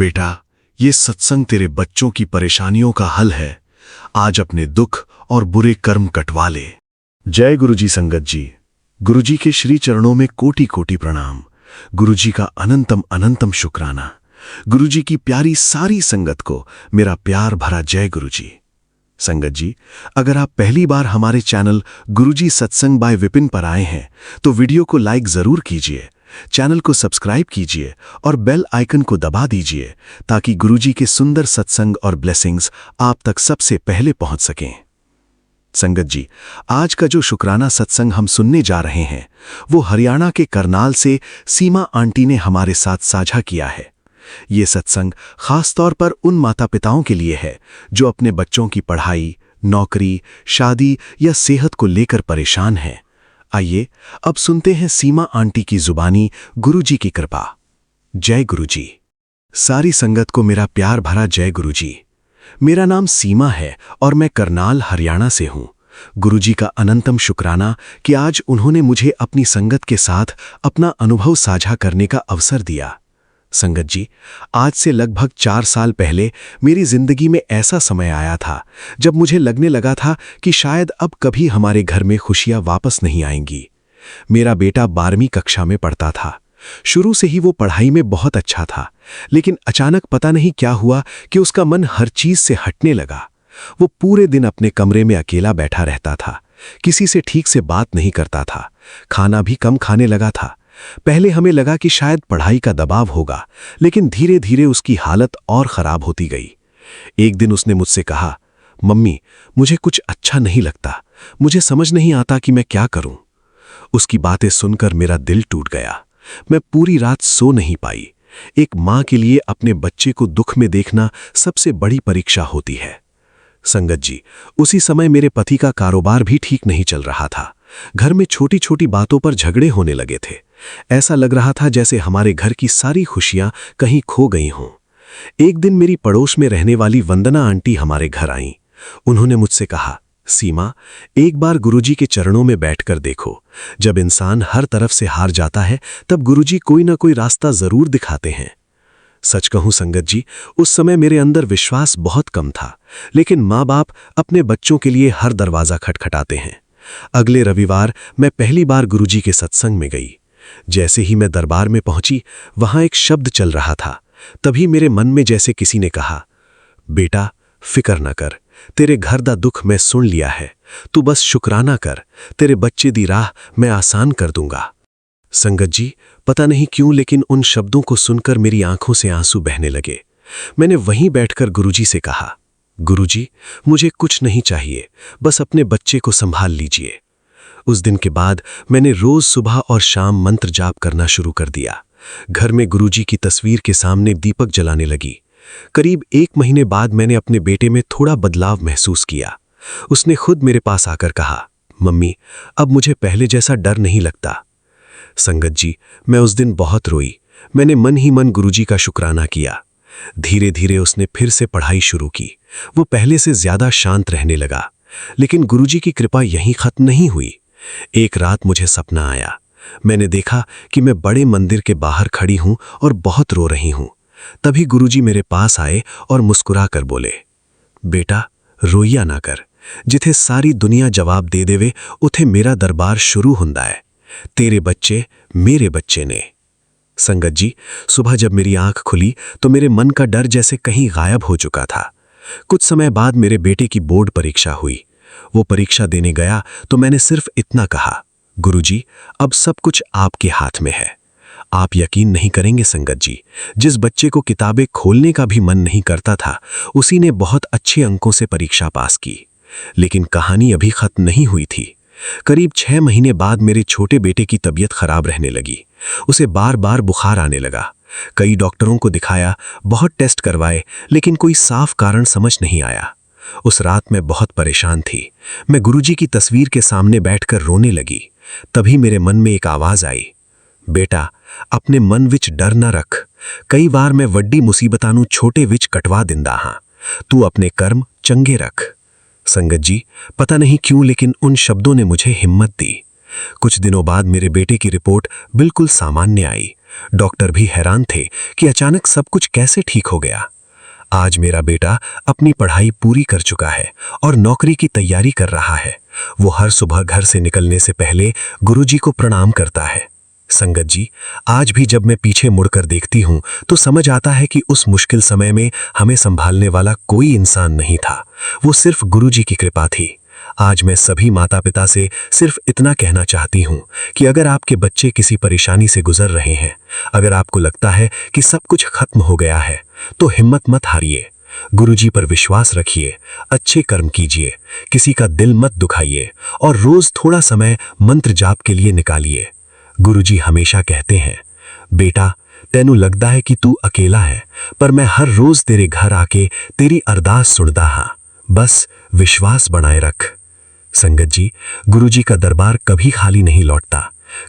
बेटा, ये सत्संग तेरे बच्चों की परेशानियों का हल है। आज अपने दुख और बुरे कर्म कटवा ले। जय गुरुजी संगत जी। गुरुजी के श्री चरणों में कोटि कोटि प्रणाम। गुरुजी का अनंतम अनंतम शुक्राना। गुरुजी की प्यारी सारी संगत को मेरा प्यार भरा जय गुरुजी। संगत जी, अगर आप पहली बार हमारे चैनल गुरुजी सत्संग बाय विपिन पर आए हैं तो वीडियो को लाइक जरूर कीजिए, चैनल को सब्सक्राइब कीजिए और बेल आइकन को दबा दीजिए ताकि गुरुजी के सुंदर सत्संग और ब्लेसिंग्स आप तक सबसे पहले पहुंच सकें। संगत जी, आज का जो शुक्राना सत्संग हम सुनने जा रहे हैं वो हरियाणा के करनाल से सीमा आंटी ने हमारे साथ साझा किया है। ये सत्संग खास तौर पर उन माता पिताओं के लिए है जो अपने बच्चों की पढ़ाई, नौकरी, शादी या सेहत को लेकर परेशान हैं। आइए अब सुनते हैं सीमा आंटी की जुबानी गुरुजी की कृपा। जय गुरुजी। सारी संगत को मेरा प्यार भरा जय गुरुजी। मेरा नाम सीमा है और मैं करनाल हरियाणा से हूं। गुरुजी का अनंतम शुक्राना कि आज उन्होंने मुझे अपनी संगत के साथ अपना अनुभव साझा करने का अवसर दिया। संगत जी, आज से लगभग 4 साल पहले मेरी जिंदगी में ऐसा समय आया था जब मुझे लगने लगा था कि शायद अब कभी हमारे घर में खुशियां वापस नहीं आएंगी। मेरा बेटा 12वीं कक्षा में पढ़ता था। शुरू से ही वो पढ़ाई में बहुत अच्छा था, लेकिन अचानक पता नहीं क्या हुआ कि उसका मन हर चीज से हटने लगा। वो पूरे दिन अपने कमरे में अकेला बैठा रहता था, किसी से ठीक से बात नहीं करता था, खाना भी कम खाने लगा था। पहले हमें लगा कि शायद पढ़ाई का दबाव होगा, लेकिन धीरे धीरे उसकी हालत और खराब होती गई। एक दिन उसने मुझसे कहा, मम्मी, मुझे कुछ अच्छा नहीं लगता, मुझे समझ नहीं आता कि मैं क्या करूं। उसकी बातें सुनकर मेरा दिल टूट गया। मैं पूरी रात सो नहीं पाई। एक मां के लिए अपने बच्चे को दुख में देखना सबसे बड़ी परीक्षा होती है। संगत जी, उसी समय मेरे पति का कारोबार भी ठीक नहीं चल रहा था। घर में छोटी छोटी बातों पर झगड़े होने लगे थे। ऐसा लग रहा था जैसे हमारे घर की सारी खुशियां कहीं खो गई हों। एक दिन मेरी पड़ोस में रहने वाली वंदना आंटी हमारे घर आईं। उन्होंने मुझसे कहा, सीमा, एक बार गुरुजी के चरणों में बैठकर देखो। जब इंसान हर तरफ से हार जाता है तब गुरुजी कोई ना कोई रास्ता जरूर दिखाते हैं। सच कहूं संगत जी, उस समय मेरे अंदर विश्वास बहुत कम था, लेकिन माँ बाप अपने बच्चों के लिए हर दरवाजा खटखटाते हैं। अगले रविवार मैं पहली बार गुरुजी के सत्संग में गई। जैसे ही मैं दरबार में पहुंची, वहां एक शब्द चल रहा था। तभी मेरे मन में जैसे किसी ने कहा, बेटा, फिक्र न कर, तेरे घर दा दुख मैं सुन लिया है, तू बस शुक्राना कर, तेरे बच्चे दी राह मैं आसान कर दूंगा। संगत जी, पता नहीं क्यों लेकिन उन शब्दों को सुनकर मेरी आंखों से आंसू बहने लगे। मैंने वहीं बैठकर गुरुजी से कहा, गुरुजी, मुझे कुछ नहीं चाहिए, बस अपने बच्चे को संभाल लीजिए। उस दिन के बाद मैंने रोज सुबह और शाम मंत्र जाप करना शुरू कर दिया। घर में गुरुजी की तस्वीर के सामने दीपक जलाने लगी। करीब 1 महीने बाद मैंने अपने बेटे में थोड़ा बदलाव महसूस किया। उसने खुद मेरे पास आकर कहा, मम्मी, अब मुझे पहले जैसा डर नहीं लगता। संगत जी, मैं उस दिन बहुत रोई। मैंने मन ही मन गुरुजी का शुक्राना किया। धीरे धीरे उसने फिर से पढ़ाई शुरू की। वो पहले से ज्यादा शांत रहने लगा। लेकिन गुरुजी की कृपा यहीं खत्म नहीं हुई। एक रात मुझे सपना आया। मैंने देखा कि मैं बड़े मंदिर के बाहर खड़ी हूं और बहुत रो रही हूं। तभी गुरुजी मेरे पास आए और मुस्कुरा कर बोले, बेटा, रोइया ना कर, जिथे सारी दुनिया जवाब दे देवे उथे मेरा दरबार शुरू हुंदा है। तेरे बच्चे मेरे बच्चे ने। संगत जी, सुबह जब मेरी आंख खुली तो मेरे मन का डर जैसे कहीं गायब हो चुका था। कुछ समय बाद मेरे बेटे की बोर्ड परीक्षा हुई। वो परीक्षा देने गया तो मैंने सिर्फ इतना कहा, गुरुजी, अब सब कुछ आपके हाथ में है। आप यकीन नहीं करेंगे संगत जी, जिस बच्चे को किताबें खोलने का भी मन नहीं करता था, उसी ने बहुत अच्छे अंकों से परीक्षा पास की। लेकिन कहानी अभी खत्म नहीं हुई थी। करीब 6 महीने बाद मेरे छोटे बेटे की तबीयत खराब रहने लगी। उसे बार बार बुखार आने लगा। कई डॉक्टरों को दिखाया, बहुत टेस्ट करवाए, लेकिन कोई साफ कारण समझ नहीं आया। उस रात मैं बहुत परेशान थी। मैं गुरुजी की तस्वीर के सामने बैठकर रोने लगी। तभी मेरे मन में एक आवाज आई, बेटा, अपने मन विच डर न रख। कई बार मैं वड्डी मुसीबतां नूं छोटे विच कटवा दिंदा हां। तू अपने कर्म चंगे रख। संगत जी, पता नहीं क्यों लेकिन उन शब्दों ने मुझे हिम्मत दी। कुछ दिनों बाद मेरे बेटे की रिपोर्ट बिल्कुल सामान्य आई। डॉक्टर भी हैरान थे कि अचानक सब कुछ कैसे ठीक हो गया। आज मेरा बेटा अपनी पढ़ाई पूरी कर चुका है और नौकरी की तैयारी कर रहा है। वो हर सुबह घर से निकलने से पहले गुरुजी को प्रणाम करता है। संगत जी, आज भी जब मैं पीछे मुड़कर देखती हूँ तो समझ आता है कि उस मुश्किल समय में हमें संभालने वाला कोई इंसान नहीं था, वो सिर्फ गुरुजी की कृपा थी। आज मैं सभी माता पिता से सिर्फ इतना कहना चाहती हूँ कि अगर आपके बच्चे किसी परेशानी से गुजर रहे हैं, अगर आपको लगता है कि सब कुछ खत्म हो गया है, तो हिम्मत मत हारिए। गुरुजी पर विश्वास रखिए, अच्छे कर्म कीजिए, किसी का दिल मत दुखाइए और रोज थोड़ा समय मंत्र जाप के लिए निकालिए। गुरुजी हमेशा कहते हैं, बेटा तेनू लगदा है कि तू अकेला है, पर मैं हर रोज तेरे घर आके तेरी अरदास सुनदा हां, बस विश्वास बनाए रख। संगत जी, गुरुजी का दरबार कभी खाली नहीं लौटता।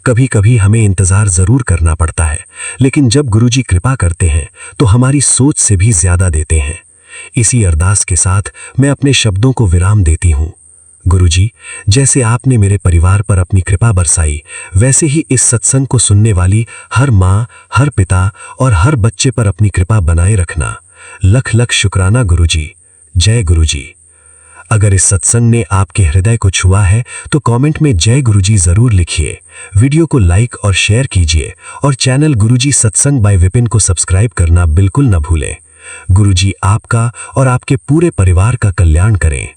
कभी कभी हमें इंतजार जरूर करना पड़ता है, लेकिन जब गुरुजी कृपा करते हैं तो हमारी सोच से भी ज्यादा देते हैं। इसी अरदास के साथ मैं अपने शब्दों को विराम देती हूँ। गुरुजी, जैसे आपने मेरे परिवार पर अपनी कृपा बरसाई, वैसे ही इस सत्संग को सुनने वाली हर माँ, हर पिता और हर बच्चे पर अपनी कृपा बनाए रखना। लख लख शुक्राना गुरुजी। जय गुरुजी। अगर इस सत्संग ने आपके हृदय को छुआ है तो कमेंट में जय गुरुजी जरूर लिखिए। वीडियो को लाइक और शेयर कीजिए और चैनल गुरुजी सत्संग बाय विपिन को सब्सक्राइब करना बिल्कुल न भूलें। गुरुजी आपका और आपके पूरे परिवार का कल्याण करें।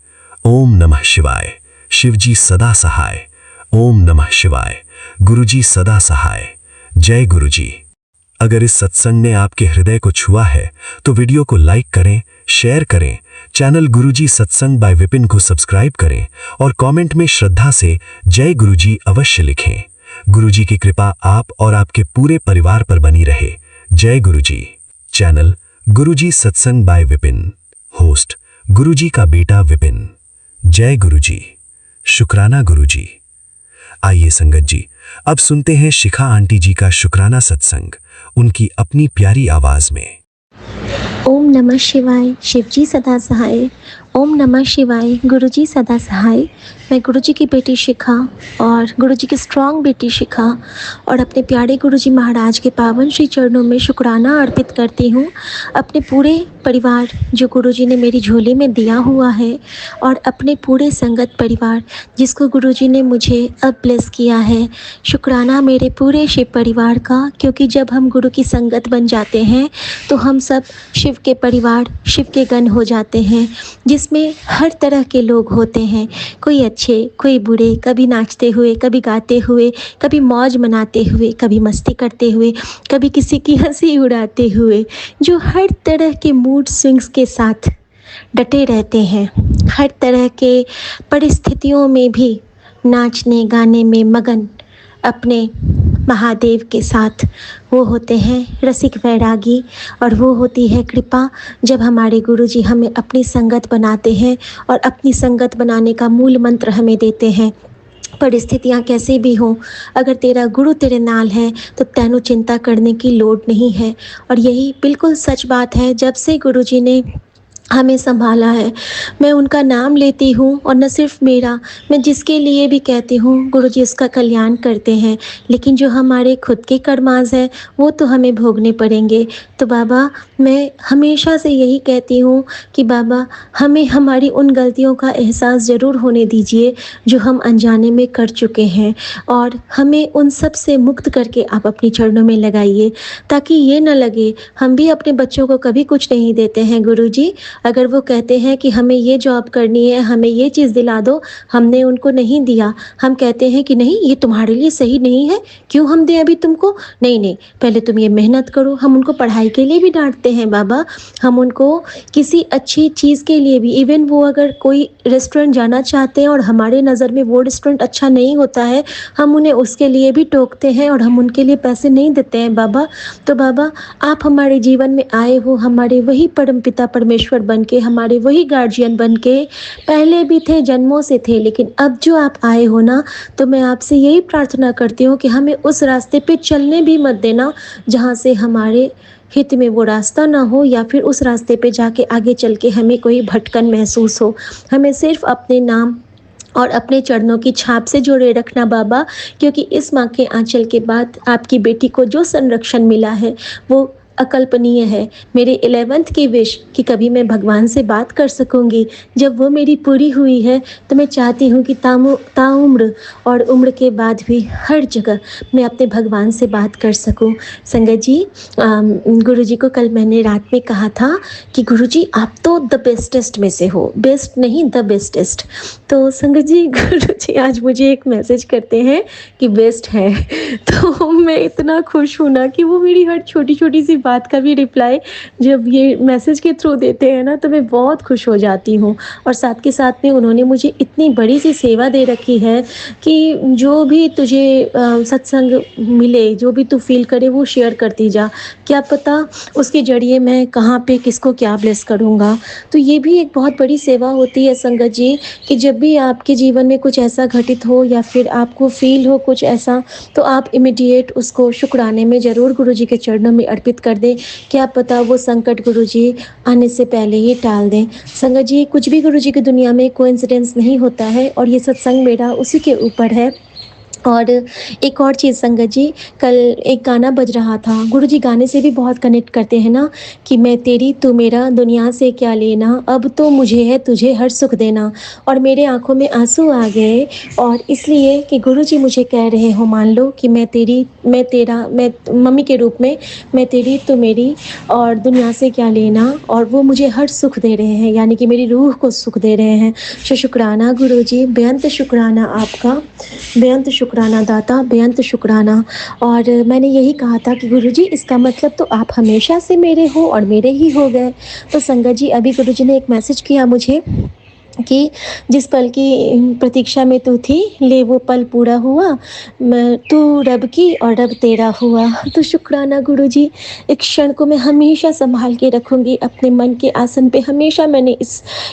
ओम नमः शिवाय। शिवजी सदा सहाय। ओम नमः शिवाय। गुरुजी सदा सहाय। जय गुरुजी। अगर इस सत्संग ने आपके हृदय को छुआ है तो वीडियो को लाइक करें, शेयर करें, चैनल गुरुजी सत्संग बाय विपिन को सब्सक्राइब करें और कमेंट में श्रद्धा से जय गुरुजी अवश्य लिखें। गुरुजी की कृपा आप और आपके पूरे परिवार पर बनी रहे। जय गुरुजी। चैनल गुरुजी सत्संग बाय विपिन। होस्ट गुरुजी का बेटा विपिन। जय गुरुजी। शुक्राना गुरुजी। आइए संगत जी, अब सुनते हैं शिखा आंटी जी का शुक्राना सत्संग, उनकी अपनी प्यारी आवाज में। ओम नमः शिवाय। शिवजी सदा सहाय। ओम नमः शिवाय। गुरुजी सदा सहाय। मैं गुरुजी की बेटी शिखा और गुरुजी की स्ट्रॉन्ग बेटी शिखा और अपने प्यारे गुरुजी महाराज के पावन श्री चरणों में शुक्राना अर्पित करती हूँ। अपने पूरे परिवार जो गुरुजी ने मेरी झोली में दिया हुआ है और अपने पूरे संगत परिवार जिसको गुरुजी ने मुझे अब ब्लेस किया है। शुक्राना मेरे पूरे शिव परिवार का, क्योंकि जब हम गुरु की संगत बन जाते हैं तो हम सब शिव के परिवार, शिव के गण हो जाते हैं, जिसमें हर तरह के लोग होते हैं। कोई अच्छे, कोई बुरे, कभी नाचते हुए, कभी गाते हुए, कभी मौज मनाते हुए, कभी मस्ती करते हुए, कभी किसी की हंसी उड़ाते हुए, जो हर तरह के मूड स्विंग्स के साथ डटे रहते हैं। हर तरह के परिस्थितियों में भी नाचने गाने में मगन अपने महादेव के साथ वो होते हैं रसिक वैरागी। और वो होती है कृपा जब हमारे गुरुजी हमें अपनी संगत बनाते हैं और अपनी संगत बनाने का मूल मंत्र हमें देते हैं। परिस्थितियाँ कैसे भी हों, अगर तेरा गुरु तेरे नाल है तो तैनू चिंता करने की लोड़ नहीं है। और यही बिल्कुल सच बात है। जब से गुरुजी ने हमें संभाला है, मैं उनका नाम लेती हूँ और न सिर्फ मेरा, मैं जिसके लिए भी कहती हूँ गुरुजी उसका कल्याण करते हैं। लेकिन जो हमारे खुद के कर्माज हैं वो तो हमें भोगने पड़ेंगे। तो बाबा, मैं हमेशा से यही कहती हूँ कि बाबा हमें हमारी उन गलतियों का एहसास ज़रूर होने दीजिए जो हम अनजाने में कर चुके हैं, और हमें उन सब से मुक्त करके आप अपनी चरणों में लगाइए, ताकि ये न लगे हम भी अपने बच्चों को कभी कुछ नहीं देते हैं गुरुजी। अगर वो कहते हैं कि हमें ये जॉब करनी है, हमें ये चीज़ दिला दो, हमने उनको नहीं दिया, हम कहते हैं कि नहीं ये तुम्हारे लिए सही नहीं है, क्यों हम दें अभी तुमको, नहीं नहीं पहले तुम ये मेहनत करो। हम उनको पढ़ाई के लिए भी डांटते हैं बाबा, हम उनको किसी अच्छी चीज़ के लिए भी, इवन वो अगर कोई रेस्टोरेंट जाना चाहते हैं और हमारे नज़र में वो रेस्टोरेंट अच्छा नहीं होता है, हम उन्हें उसके लिए भी टोकते हैं और हम उनके लिए पैसे नहीं देते हैं बाबा। तो बाबा आप हमारे जीवन में आए हो, हमारे वही परमपिता परमेश्वर बन के, हमारे वही गार्जियन बन के, पहले भी थे, जन्मों से थे, लेकिन अब जो आप आए हो ना, तो मैं आपसे यही प्रार्थना करती हूँ कि हमें उस रास्ते पे चलने भी मत देना जहाँ से हमारे हित में वो रास्ता ना हो, या फिर उस रास्ते पे जाके आगे चल के हमें कोई भटकन महसूस हो। हमें सिर्फ अपने नाम और अपने चरणों की छाप से जोड़े रखना बाबा, क्योंकि इस माँ के आंचल के बाद आपकी बेटी को जो संरक्षण मिला है वो अकल्पनीय है। मेरे 11th की विश कि कभी मैं भगवान से बात कर सकूँगी, जब वो मेरी पूरी हुई है तो मैं चाहती हूँ कि ताउम्र और उम्र के बाद भी हर जगह मैं अपने भगवान से बात कर सकूँ। संगत जी, गुरुजी को कल मैंने रात में कहा था कि गुरुजी आप तो द बेस्टेस्ट में से हो, बेस्ट नहीं द बेस्टेस्ट। तो संगत जी, गुरुजी आज मुझे एक मैसेज करते हैं कि बेस्ट है। तो मैं इतना खुश हूँ ना कि वो मेरी हर छोटी छोटी सी बात का भी रिप्लाई जब ये मैसेज के थ्रू देते हैं ना, तो मैं बहुत खुश हो जाती हूँ। और साथ के साथ में उन्होंने मुझे इतनी बड़ी सी सेवा दे रखी है कि जो भी तुझे सत्संग मिले, जो भी तू फील करे वो शेयर करती जा, क्या पता उसके जरिए मैं कहाँ पे किसको क्या ब्लेस करूँगा। तो ये भी एक बहुत बड़ी सेवा होती है संगत जी, कि जब भी आपके जीवन में कुछ ऐसा घटित हो या फिर आपको फील हो कुछ ऐसा, तो आप इमीडिएट उसको शुक्राने में ज़रूर गुरुजी के चरणों में अर्पित कर दें। क्या पता वो संकट गुरुजी आने से पहले ही टाल दें। संगत जी, कुछ भी गुरुजी की दुनिया में कोइंसिडेंस नहीं होता है, और ये सत्संग मेरा उसी के ऊपर है। और एक और चीज़ संगत जी, कल एक गाना बज रहा था, गुरुजी गाने से भी बहुत कनेक्ट करते हैं ना, कि मैं तेरी तू मेरा दुनिया से क्या लेना, अब तो मुझे है तुझे हर सुख देना। और मेरे आंखों में आंसू आ गए, और इसलिए कि गुरुजी मुझे कह रहे हो, मान लो कि मैं तेरी, मैं तेरा, मैं मम्मी के रूप में, मैं तेरी तू मेरी और दुनिया से क्या लेना, और वो मुझे हर सुख दे रहे हैं, यानी कि मेरी रूह को सुख दे रहे हैं। शुक्राना गुरुजी, बेअंत शुक्राना आपका, बेअंत शुक्राना दाता, बेअंत शुक्राना। और मैंने यही कहा था कि गुरुजी इसका मतलब तो आप हमेशा से मेरे हो और मेरे ही हो गए। तो संगत जी, अभी गुरुजी ने एक मैसेज किया मुझे कि जिस पल की प्रतीक्षा में तू थी, ले वो पल पूरा हुआ, तू रब की और रब तेरा हुआ। तो शुक्राना गुरुजी, एक क्षण को मैं हमेशा संभाल के रखूँगी अपने मन के आसन पे। हमेशा मैंने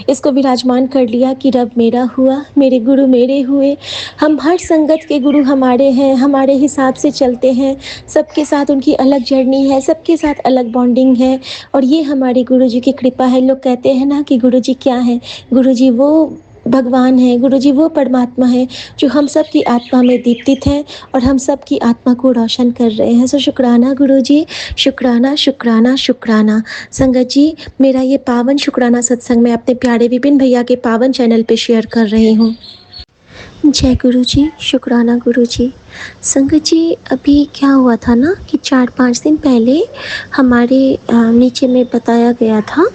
इसको विराजमान कर लिया कि रब मेरा हुआ, मेरे गुरु मेरे हुए। हम हर संगत के गुरु हमारे हैं, हमारे हिसाब से चलते हैं, सबके साथ उनकी अलग जर्नी है, सबके साथ अलग बॉन्डिंग है, और ये हमारे गुरुजी की कृपा है। लोग कहते हैं ना कि गुरुजी क्या है, गुरुजी वो भगवान है, गुरुजी वो परमात्मा है जो हम सब की आत्मा में दीप्तित हैं और हम सब की आत्मा को रोशन कर रहे हैं। सो शुक्राना गुरुजी, शुक्राना शुक्राना शुक्राना। संगत जी, मेरा ये पावन शुक्राना सत्संग मैं अपने प्यारे विपिन भैया के पावन चैनल पे शेयर कर रही हूँ। जय गुरुजी, शुक्राना गुरुजी। संगत जी, अभी क्या हुआ था ना कि 4-5 दिन पहले हमारे नीचे में बताया गया था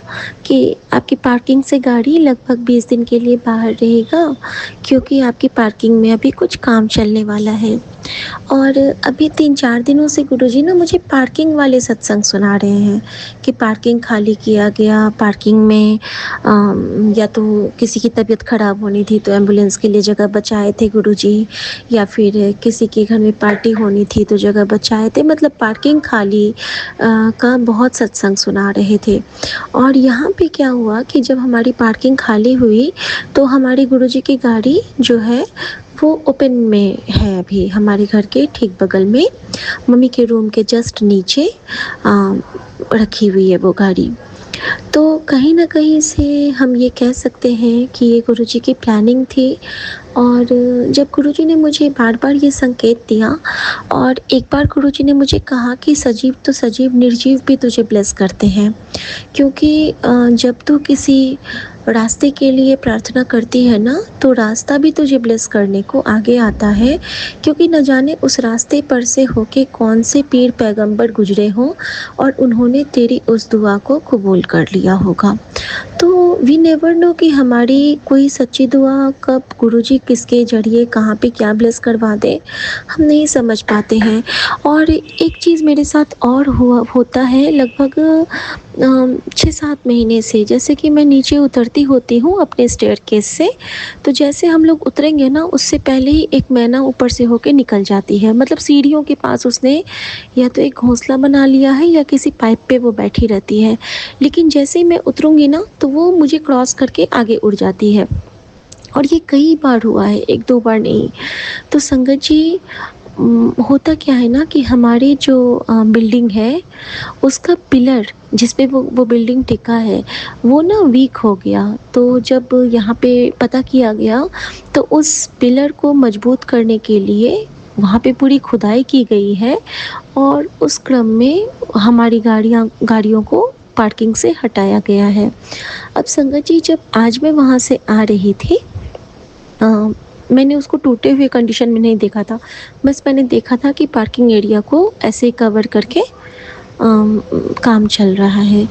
कि आपकी पार्किंग से गाड़ी लगभग 20 दिन के लिए बाहर रहेगा, क्योंकि आपकी पार्किंग में अभी कुछ काम चलने वाला है। और अभी 3-4 दिनों से गुरुजी ना मुझे पार्किंग वाले सत्संग सुना रहे हैं कि पार्किंग खाली किया गया, पार्किंग में या तो किसी की तबीयत ख़राब होनी थी तो एम्बुलेंस के लिए जगह बचाए थे गुरुजी, या फिर किसी के घर में पार्टी होनी थी तो जगह बचाए थे। मतलब पार्किंग खाली का बहुत सत्संग सुना रहे थे। और यहाँ पे क्या हुआ कि जब हमारी पार्किंग खाली हुई तो हमारी गुरुजी की गाड़ी जो है वो ओपन में है, अभी हमारे घर के ठीक बगल में मम्मी के रूम के जस्ट नीचे रखी हुई है वो गाड़ी। तो कहीं ना कहीं से हम ये कह सकते हैं कि ये गुरुजी की प्लानिंग थी। और जब गुरुजी ने मुझे बार बार ये संकेत दिया, और एक बार गुरुजी ने मुझे कहा कि सजीव तो सजीव, निर्जीव भी तुझे ब्लेस करते हैं, क्योंकि जब तू किसी रास्ते के लिए प्रार्थना करती है ना, तो रास्ता भी तुझे ब्लेस करने को आगे आता है, क्योंकि न जाने उस रास्ते पर से होके कौन से पीर पैगंबर गुजरे हों और उन्होंने तेरी उस दुआ को कबूल कर लिया होगा। तो वी नेवर नो कि हमारी कोई सच्ची दुआ कब गुरुजी किसके जरिए कहाँ पे क्या ब्लेस करवा दे, हम नहीं समझ पाते हैं। और एक चीज़ मेरे साथ और होता है लगभग 6-7 महीने से, जैसे कि मैं नीचे उतरती होती हूँ अपने स्टेयरकेस से, तो जैसे हम लोग उतरेंगे ना उससे पहले ही एक मैना ऊपर से होके निकल जाती है। मतलब सीढ़ियों के पास उसने या तो एक घोंसला बना लिया है या किसी पाइप पे वो बैठी रहती है, लेकिन जैसे ही मैं उतरूँगी ना तो वो मुझे क्रॉस करके आगे उड़ जाती है। और ये कई बार हुआ है, 1-2 बार नहीं। तो संगत जी, होता क्या है ना कि हमारी जो बिल्डिंग है उसका पिलर जिस पे वो बिल्डिंग टिका है वो ना वीक हो गया। तो जब यहाँ पे पता किया गया तो उस पिलर को मजबूत करने के लिए वहाँ पे पूरी खुदाई की गई है और उस क्रम में हमारी गाड़ियों को पार्किंग से हटाया गया है। अब संगत जी, जब आज मैं वहाँ से आ रही थी, अ, मैंने उसको टूटे हुए कंडीशन में नहीं देखा था। बस मैंने देखा था कि पार्किंग एरिया को ऐसे कवर करके काम चल रहा है।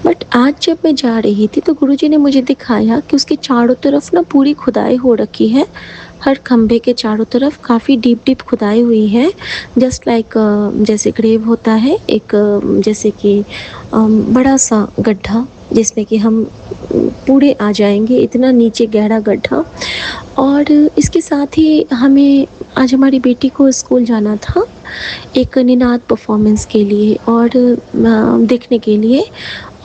बट आज जब मैं जा रही थी तो गुरुजी ने मुझे दिखाया कि उसके चारों तरफ ना पूरी खुदाई हो रखी है। हर खंभे के चारों तरफ काफ़ी डीप खुदाई हुई है। जस्ट लाइक जैसे ग्रेव होता है एक, जैसे कि बड़ा सा गड्ढा जिसमें कि हम पूरे आ जाएंगे, इतना नीचे गहरा गड्ढा। और इसके साथ ही हमें आज हमारी बेटी को स्कूल जाना था एक निनाद परफॉर्मेंस के लिए और देखने के लिए।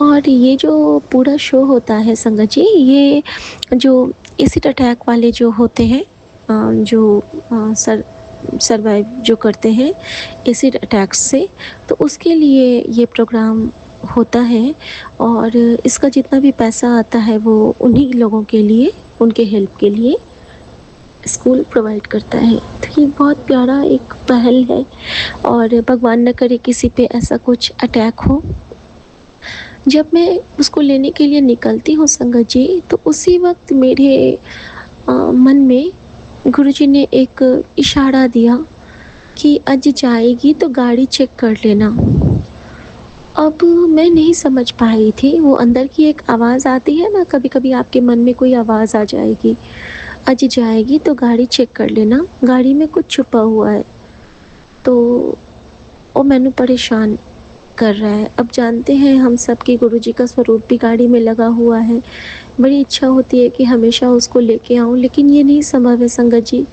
और ये जो पूरा शो होता है संगत जी, ये जो एसिड अटैक वाले जो होते हैं, जो सरवाइव जो करते हैं एसिड अटैक्स से, तो उसके लिए ये प्रोग्राम होता है। और इसका जितना भी पैसा आता है वो उन्हीं लोगों के लिए, उनके हेल्प के लिए स्कूल प्रोवाइड करता है। तो ये बहुत प्यारा एक पहल है और भगवान न करे किसी पे ऐसा कुछ अटैक हो। जब मैं उसको लेने के लिए निकलती हूँ संगत जी, तो उसी वक्त मेरे मन में गुरुजी ने एक इशारा दिया कि आज जाएगी तो गाड़ी चेक कर लेना। अब मैं नहीं समझ पाई थी, वो अंदर की एक आवाज़ आती है ना, कभी कभी आपके मन में कोई आवाज़ आ जाएगी, आज जाएगी तो गाड़ी चेक कर लेना, गाड़ी में कुछ छुपा हुआ है। तो वो मैंने परेशान कर रहा है। अब जानते हैं हम सब कि गुरुजी का स्वरूप भी गाड़ी में लगा हुआ है। बड़ी इच्छा होती है कि हमेशा उसको लेके आऊँ, लेकिन ये नहीं संभव है संगत जी।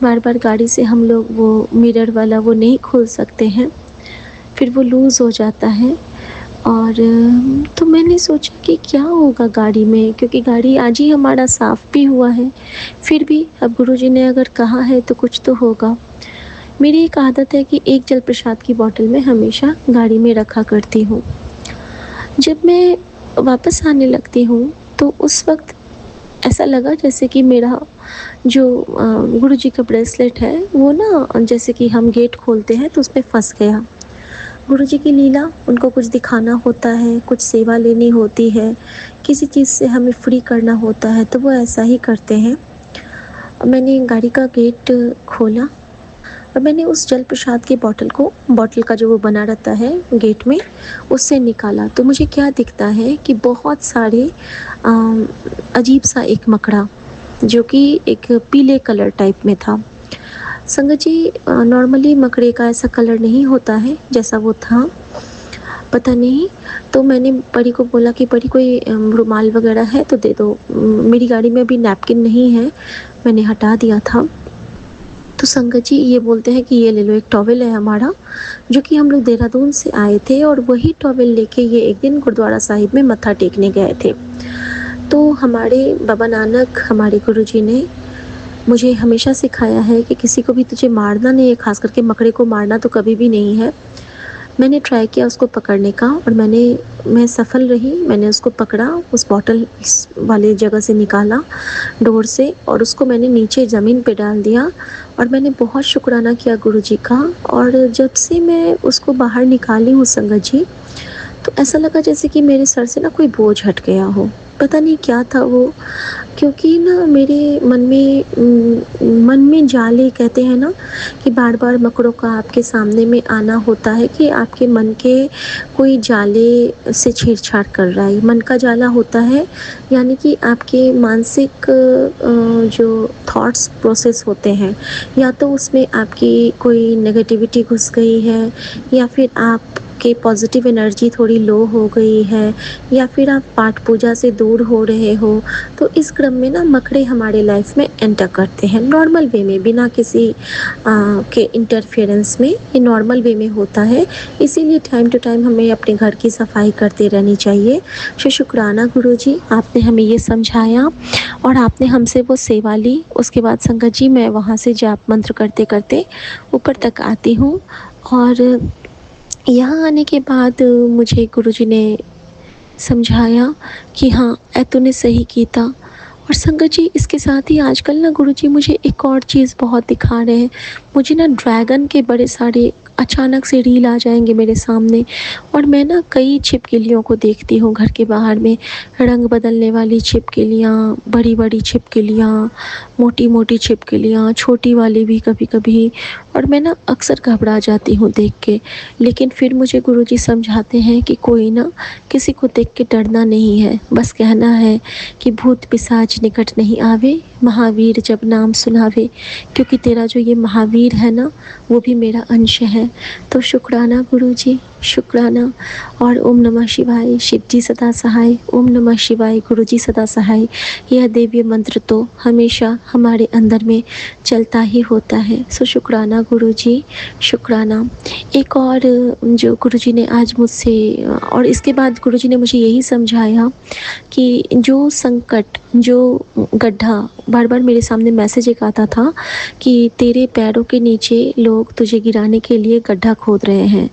बार बार गाड़ी से हम लोग वो मिरर वाला वो नहीं खोल सकते हैं, फिर वो लूज़ हो जाता है। और तो मैंने सोचा कि क्या होगा गाड़ी में, क्योंकि गाड़ी आज ही हमारा साफ़ भी हुआ है। फिर भी अब गुरुजी ने अगर कहा है तो कुछ तो होगा। मेरी एक आदत है कि एक जल प्रसाद की बॉटल मैं हमेशा गाड़ी में रखा करती हूँ। जब मैं वापस आने लगती हूँ तो उस वक्त ऐसा लगा जैसे कि मेरा जो गुरुजी का ब्रेसलेट है वो ना, जैसे कि हम गेट खोलते हैं तो उसमें फंस गया। गुरुजी की लीला, उनको कुछ दिखाना होता है, कुछ सेवा लेनी होती है, किसी चीज़ से हमें फ्री करना होता है, तो वो ऐसा ही करते हैं। मैंने गाड़ी का गेट खोला और मैंने उस जल प्रसाद की बॉटल का जो वो बना रहता है गेट में, उससे निकाला। तो मुझे क्या दिखता है कि बहुत सारे अजीब सा एक मकड़ा जो कि एक पीले कलर टाइप में था। संगत जी, नॉर्मली मकड़े का ऐसा कलर नहीं होता है जैसा वो था, पता नहीं। तो मैंने परी को बोला कि परी कोई रुमाल वगैरह है तो दे दो। मेरी गाड़ी में अभी नैपकिन नहीं है, मैंने हटा दिया था। तो संगत जी ये बोलते हैं कि ये ले लो, एक टॉवेल है हमारा जो कि हम लोग देहरादून से आए थे और वही टॉवेल लेके ये एक दिन गुरुद्वारा साहिब में मत्था टेकने गए थे। तो हमारे बाबा नानक, हमारे गुरुजी ने मुझे हमेशा सिखाया है कि किसी को भी तुझे मारना नहीं है, खास करके मकड़े को मारना तो कभी भी नहीं है। मैंने ट्राई किया उसको पकड़ने का और मैं सफल रही। मैंने उसको पकड़ा, उस बॉटल वाले जगह से निकाला डोर से, और उसको मैंने नीचे ज़मीन पे डाल दिया और मैंने बहुत शुक्राना किया गुरुजी का। और जब से मैं उसको बाहर निकाली हूँ संगत जी, तो ऐसा लगा जैसे कि मेरे सर से ना कोई बोझ हट गया हो। पता नहीं क्या था वो, क्योंकि ना मेरे मन में जाले कहते हैं ना कि बार बार मकड़ों का आपके सामने में आना होता है कि आपके मन के कोई जाले से छेड़छाड़ कर रहा है। मन का जाला होता है यानी कि आपके मानसिक जो थॉट्स प्रोसेस होते हैं, या तो उसमें आपकी कोई नेगेटिविटी घुस गई है या फिर आप आपके पॉजिटिव एनर्जी थोड़ी लो हो गई है या फिर आप पाठ पूजा से दूर हो रहे हो, तो इस क्रम में ना मकड़े हमारे लाइफ में एंटर करते हैं नॉर्मल वे में, बिना किसी के इंटरफेरेंस में। ये नॉर्मल वे में होता है, इसीलिए टाइम टू टाइम हमें अपने घर की सफाई करते रहनी चाहिए। शुक्राना गुरुजी, आपने हमें ये समझाया और आपने हमसे वो सेवा ली। उसके बाद संगत जी, मैं वहाँ से जाप मंत्र करते करते ऊपर तक आती हूँ और यहाँ आने के बाद मुझे गुरुजी ने समझाया कि हाँ, तूने सही कीता। और संगत जी, इसके साथ ही आजकल ना गुरुजी मुझे एक और चीज़ बहुत दिखा रहे हैं। मुझे ना ड्रैगन के बड़े सारे अचानक से रील आ जाएंगे मेरे सामने और मैं ना कई छिपकलियों को देखती हूँ घर के बाहर में, रंग बदलने वाली छिपकलियाँ, बड़ी बड़ी छिपकलियाँ, मोटी मोटी छिपकलियाँ, छोटी वाली भी कभी कभी। और मैं ना अक्सर घबरा जाती हूँ देख के, लेकिन फिर मुझे गुरुजी समझाते हैं कि कोई ना, किसी को देख के डरना नहीं है, बस कहना है कि भूत पिशाच निकट नहीं आवे, महावीर जब नाम सुनावे। क्योंकि तेरा जो ये महावीर है ना, वो भी मेरा अंश है। तो शुक्राना गुरुजी, शुक्राना। और ओम नमः शिवाय, शिव जी सदा सहाय। ओम नमः शिवाय, गुरुजी सदा सहाय। यह दिव्य मंत्र तो हमेशा हमारे अंदर में चलता ही होता है। सो शुक्राना गुरुजी, शुक्राना। एक और जो गुरुजी ने आज मुझसे, और इसके बाद गुरुजी ने मुझे यही समझाया कि जो संकट, जो गड्ढा, बार बार मेरे सामने मैसेज एक आता था कि तेरे पैरों के नीचे लोग तुझे गिराने के लिए गड्ढा खोद रहे हैं।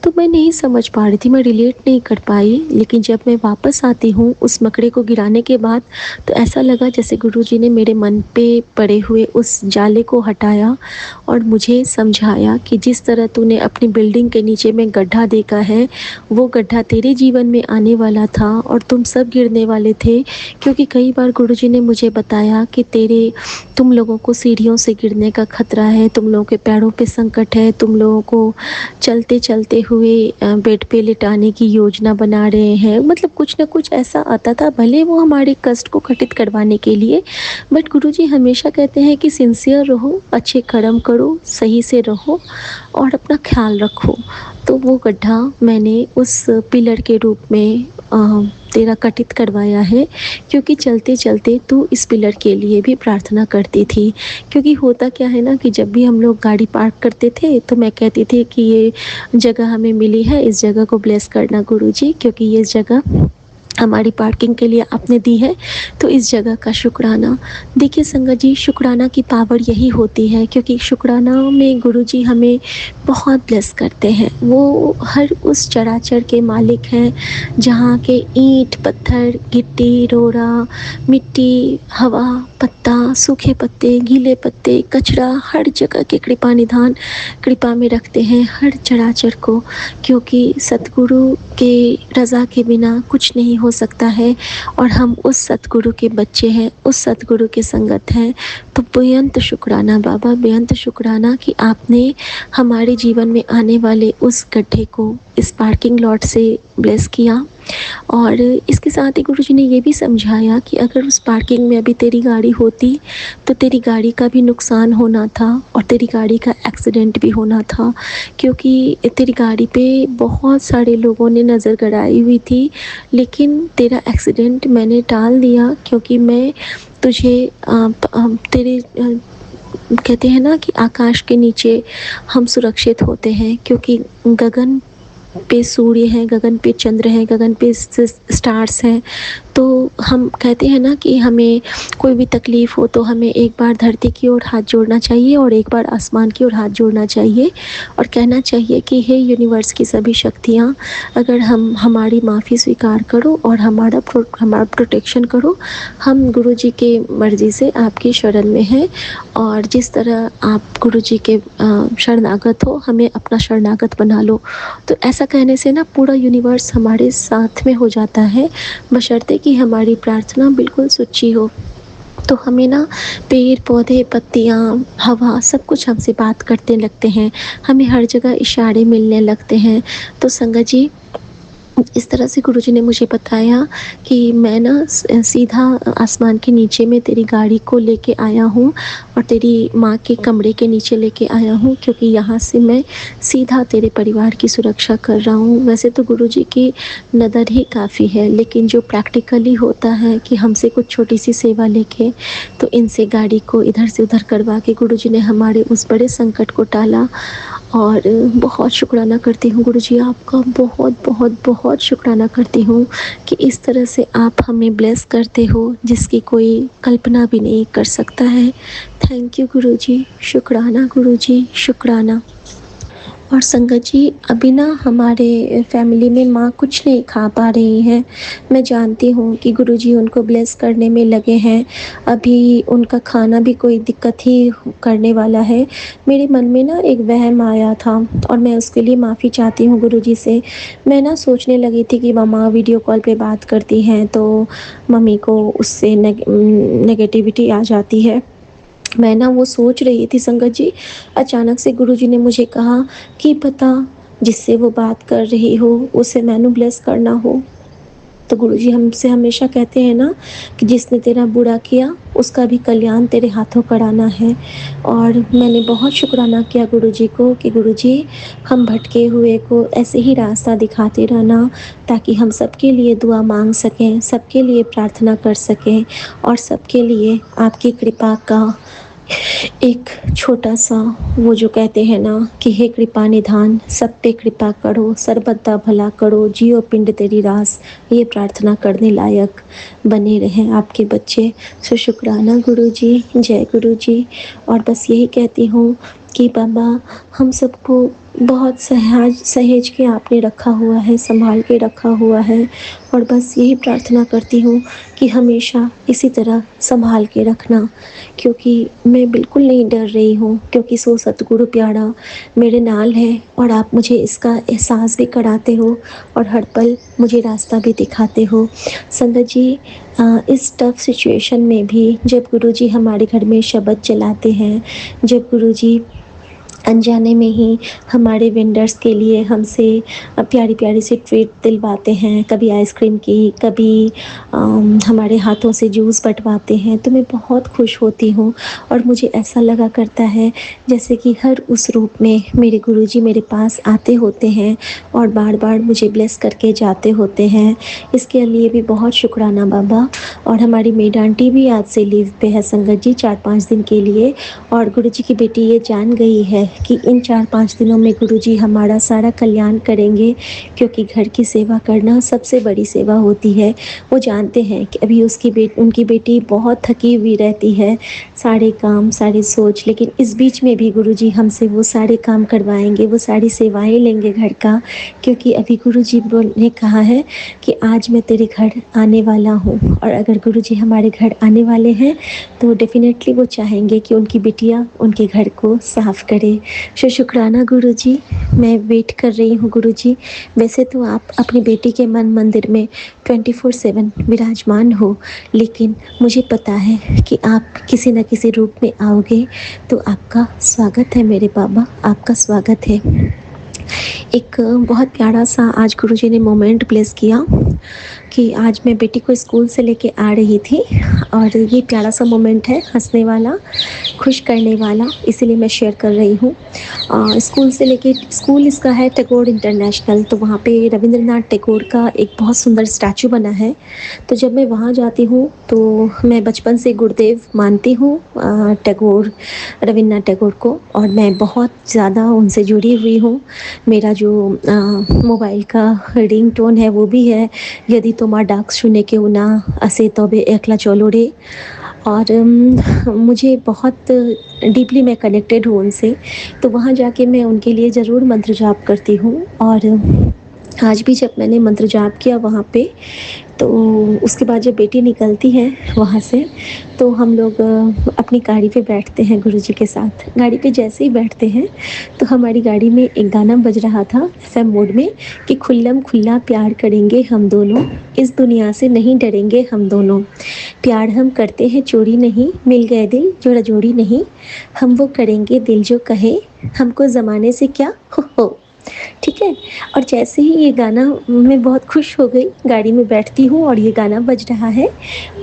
तो मैं नहीं समझ पा रही थी, मैं रिलेट नहीं कर पाई। लेकिन जब मैं वापस आती हूँ उस मकड़े को गिराने के बाद, तो ऐसा लगा जैसे गुरुजी ने मेरे मन पे पड़े हुए उस जाले को हटाया और मुझे समझाया कि जिस तरह तूने अपनी बिल्डिंग के नीचे में गड्ढा देखा है, वो गड्ढा तेरे जीवन में आने वाला था और तुम सब गिरने वाले थे। क्योंकि कई बार गुरुजी ने मुझे बताया कि तुम लोगों को सीढ़ियों से गिरने का खतरा है, तुम लोगों के पैरों पे संकट है, तुम लोगों को चलते चलते हुए बेड पे लिटाने की योजना बना रहे हैं। मतलब कुछ ना कुछ ऐसा आता था, भले वो हमारे कष्ट को घटित करवाने के लिए, बट गुरुजी हमेशा कहते हैं कि सिंसियर रहो, अच्छे कर्म करो, सही से रहो और अपना ख्याल रखो। तो वो गड्ढा मैंने उस पिलर के रूप में तेरा कटित करवाया है, क्योंकि चलते चलते तू इस पिलर के लिए भी प्रार्थना करती थी। क्योंकि होता क्या है ना कि जब भी हम लोग गाड़ी पार्क करते थे तो मैं कहती थी कि ये जगह हमें मिली है, इस जगह को ब्लेस करना गुरुजी, क्योंकि ये जगह हमारी पार्किंग के लिए आपने दी है, तो इस जगह का शुक्राना। देखिए संगत जी, शुक्राना की पावर यही होती है, क्योंकि शुक्राना में गुरुजी हमें बहुत ब्लेस करते हैं। वो हर उस चराचर के मालिक हैं, जहाँ के ईंट, पत्थर, गिट्टी, रोड़ा, मिट्टी, हवा, पत्ता, सूखे पत्ते, गीले पत्ते, कचरा, हर जगह के कृपा निधान कृपा में रखते हैं हर चराचर को। क्योंकि सतगुरु के रज़ा के बिना कुछ नहीं हो सकता है और हम उस सतगुरु के बच्चे हैं, उस सतगुरु के संगत हैं। तो बेअंत शुक्राना बाबा, बेअंत शुक्राना कि आपने हमारे जीवन में आने वाले उस गड्ढे को इस पार्किंग लॉट से ब्लेस किया। और इसके साथ ही गुरुजी ने ये भी समझाया कि अगर उस पार्किंग में अभी तेरी गाड़ी होती तो तेरी गाड़ी का भी नुकसान होना था और तेरी गाड़ी का एक्सीडेंट भी होना था। क्योंकि तेरी गाड़ी पे बहुत सारे लोगों ने नज़र गड़ाई हुई थी, लेकिन तेरा एक्सीडेंट मैंने टाल दिया, क्योंकि मैं तुझे तेरे कहते हैं ना कि आकाश के नीचे हम सुरक्षित होते हैं, क्योंकि गगन पे सूर्य हैं, गगन पे चंद्र हैं, गगन पे स्टार्स हैं। तो हम कहते हैं ना कि हमें कोई भी तकलीफ़ हो तो हमें एक बार धरती की ओर हाथ जोड़ना चाहिए और एक बार आसमान की ओर हाथ जोड़ना चाहिए और कहना चाहिए कि हे यूनिवर्स की सभी शक्तियाँ, अगर हमारी माफ़ी स्वीकार करो और हमारा प्रोटेक्शन करो। हम गुरुजी के मर्ज़ी से आपकी शरण में हैं और जिस तरह आप गुरुजी के शरणागत हो, हमें अपना शरणागत बना लो। तो ऐसा कहने से ना पूरा यूनिवर्स हमारे साथ में हो जाता है, बशर्ते कि हमारी प्रार्थना बिल्कुल सच्ची हो। तो हमें ना पेड़ पौधे, पत्तियाँ, हवा, सब कुछ हमसे बात करते लगते हैं, हमें हर जगह इशारे मिलने लगते हैं। तो संगत जी, इस तरह से गुरुजी ने मुझे बताया कि मैं ना सीधा आसमान के नीचे में तेरी गाड़ी को लेके आया हूँ और तेरी माँ के कमरे के नीचे लेके आया हूँ, क्योंकि यहाँ से मैं सीधा तेरे परिवार की सुरक्षा कर रहा हूँ। वैसे तो गुरुजी की नज़र ही काफ़ी है, लेकिन जो प्रैक्टिकली होता है कि हमसे कुछ छोटी सी सेवा लेके तो इनसे गाड़ी को इधर से उधर करवा के गुरुजी ने हमारे उस बड़े संकट को टाला। और बहुत शुक्राना करती हूँ गुरुजी आपका, बहुत बहुत बहुत शुक्राना करती हूँ कि इस तरह से आप हमें ब्लेस करते हो जिसकी कोई कल्पना भी नहीं कर सकता है। थैंक यू गुरुजी, शुक्राना गुरुजी, शुक्राना। और संगत जी, अभी ना हमारे फैमिली में माँ कुछ नहीं खा पा रही हैं। मैं जानती हूँ कि गुरुजी उनको ब्लेस करने में लगे हैं। अभी उनका खाना भी कोई दिक्कत ही करने वाला है। मेरे मन में ना एक वहम आया था और मैं उसके लिए माफ़ी चाहती हूँ गुरुजी से। मैं ना सोचने लगी थी कि मम्मा वीडियो कॉल पे बात करती हैं तो मम्मी को उससे नेगेटिविटी आ जाती है। मैं ना वो सोच रही थी संगत जी, अचानक से गुरुजी ने मुझे कहा कि पता जिससे वो बात कर रही हो उसे मैनू ब्लेस करना हो। तो गुरुजी हमसे हमेशा कहते हैं ना कि जिसने तेरा बुरा किया उसका भी कल्याण तेरे हाथों कराना है। और मैंने बहुत शुक्राना किया गुरुजी को कि गुरुजी हम भटके हुए को ऐसे ही रास्ता दिखाते रहना, ताकि हम सबके लिए दुआ मांग सकें, सबके लिए प्रार्थना कर सकें और सबके लिए आपकी कृपा का एक छोटा सा वो जो कहते हैं ना कि हे कृपा निधान, सब पे कृपा करो, सर्वदा भला करो, जियो पिंड तेरी रास, ये प्रार्थना करने लायक बने रहें आपके बच्चे। सो शुक्राना गुरुजी, जय गुरुजी। और बस यही कहती हूँ कि बाबा हम सबको बहुत सहेज के आपने रखा हुआ है, संभाल के रखा हुआ है। और बस यही प्रार्थना करती हूँ कि हमेशा इसी तरह संभाल के रखना, क्योंकि मैं बिल्कुल नहीं डर रही हूँ, क्योंकि सो सतगुरु प्यारा मेरे नाल है और आप मुझे इसका एहसास भी कराते हो और हर पल मुझे रास्ता भी दिखाते हो। संगत जी, इस टफ सिचुएशन में भी जब गुरुजी हमारे घर में शब्द चलाते हैं, जब गुरुजी अनजाने में ही हमारे वेंडर्स के लिए हमसे प्यारी प्यारी सी ट्रीट दिलवाते हैं, कभी आइसक्रीम की, कभी हमारे हाथों से जूस बंटवाते हैं, तो मैं बहुत खुश होती हूँ। और मुझे ऐसा लगा करता है जैसे कि हर उस रूप में मेरे गुरुजी मेरे पास आते होते हैं और बार बार मुझे ब्लेस करके जाते होते हैं। इसके लिए भी बहुत शुक्राना बाबा। और हमारी मेड आंटी भी आज से लीव पे है संगत जी, 4-5 दिन के लिए। और गुरुजी की बेटी ये जान गई है कि इन 4-5 दिनों में गुरुजी हमारा सारा कल्याण करेंगे, क्योंकि घर की सेवा करना सबसे बड़ी सेवा होती है। वो जानते हैं कि अभी उनकी बेटी बहुत थकी हुई रहती है, सारे काम सारी सोच, लेकिन इस बीच में भी गुरुजी हमसे वो सारे काम करवाएंगे, वो सारी सेवाएं लेंगे घर का, क्योंकि अभी गुरुजी ने कहा है कि आज मैं तेरे घर आने वाला हूँ। और अगर गुरुजी हमारे घर आने वाले हैं तो डेफिनेटली वो चाहेंगे कि उनकी बिटिया उनके घर को साफ करे। शुक्राना गुरुजी, मैं वेट कर रही हूँ गुरुजी। वैसे तो आप अपनी बेटी के मन मंदिर में 24/7 विराजमान हो, लेकिन मुझे पता है कि आप किसी न किसी रूप में आओगे, तो आपका स्वागत है मेरे बाबा, आपका स्वागत है। एक बहुत प्यारा सा आज गुरुजी ने मोमेंट प्लेस किया कि आज मैं बेटी को स्कूल से लेके आ रही थी, और ये प्यारा सा मोमेंट है, हंसने वाला, खुश करने वाला, इसीलिए मैं शेयर कर रही हूँ। स्कूल से लेके, स्कूल इसका है टैगोर इंटरनेशनल, तो वहाँ पे रविंद्रनाथ टैगोर का एक बहुत सुंदर स्टैचू बना है। तो जब मैं वहाँ जाती हूँ तो मैं बचपन से गुरुदेव मानती हूँ टैगोर, रविंद्रनाथ टैगोर को, और मैं बहुत ज़्यादा उनसे जुड़ी हुई हूँ। मेरा जो मोबाइल का रिंगटोन है वो भी है, यदि तुम्हारा डाक सुने के उना असे तबे एकला चलो रे। और मुझे बहुत डीपली मैं कनेक्टेड हूँ उनसे, तो वहाँ जाके मैं उनके लिए ज़रूर मंत्र जाप करती हूँ। और आज भी जब मैंने मंत्र जाप किया वहाँ पे, तो उसके बाद जब बेटी निकलती है वहाँ से, तो हम लोग अपनी गाड़ी पे बैठते हैं गुरुजी के साथ। गाड़ी पे जैसे ही बैठते हैं तो हमारी गाड़ी में एक गाना बज रहा था FM मोड में कि खुल्लम खुल्ला प्यार करेंगे हम दोनों, इस दुनिया से नहीं डरेंगे हम दोनों, प्यार हम करते हैं चोरी नहीं, मिल गए दिल जोड़ा जोड़ी नहीं, हम वो करेंगे दिल जो कहे, हमको ज़माने से क्या हो। ठीक है? और जैसे ही ये गाना मैं बहुत खुश हो गई, गाड़ी में बैठती हूँ और ये गाना बज रहा है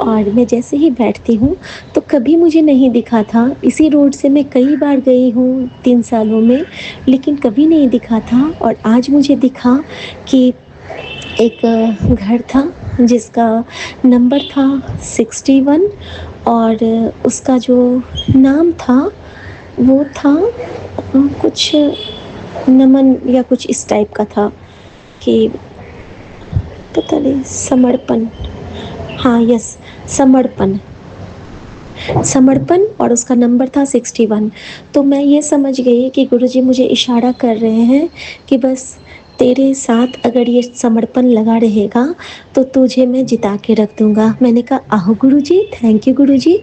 और मैं जैसे ही बैठती हूँ, तो कभी मुझे नहीं दिखा था, इसी रोड से मैं कई बार गई हूँ 3 सालों में, लेकिन कभी नहीं दिखा था और आज मुझे दिखा कि एक घर था जिसका नंबर था 61 और उसका जो नाम था वो था कुछ नमन या कुछ इस टाइप का था कि पता नहीं समर्पण, हाँ यस, समर्पण समर्पण और उसका नंबर था 61। तो मैं ये समझ गई कि गुरुजी मुझे इशारा कर रहे हैं कि बस तेरे साथ अगर ये समर्पण लगा रहेगा तो तुझे मैं जिता के रख दूंगा। मैंने कहा आहो गुरुजी, थैंक यू गुरुजी।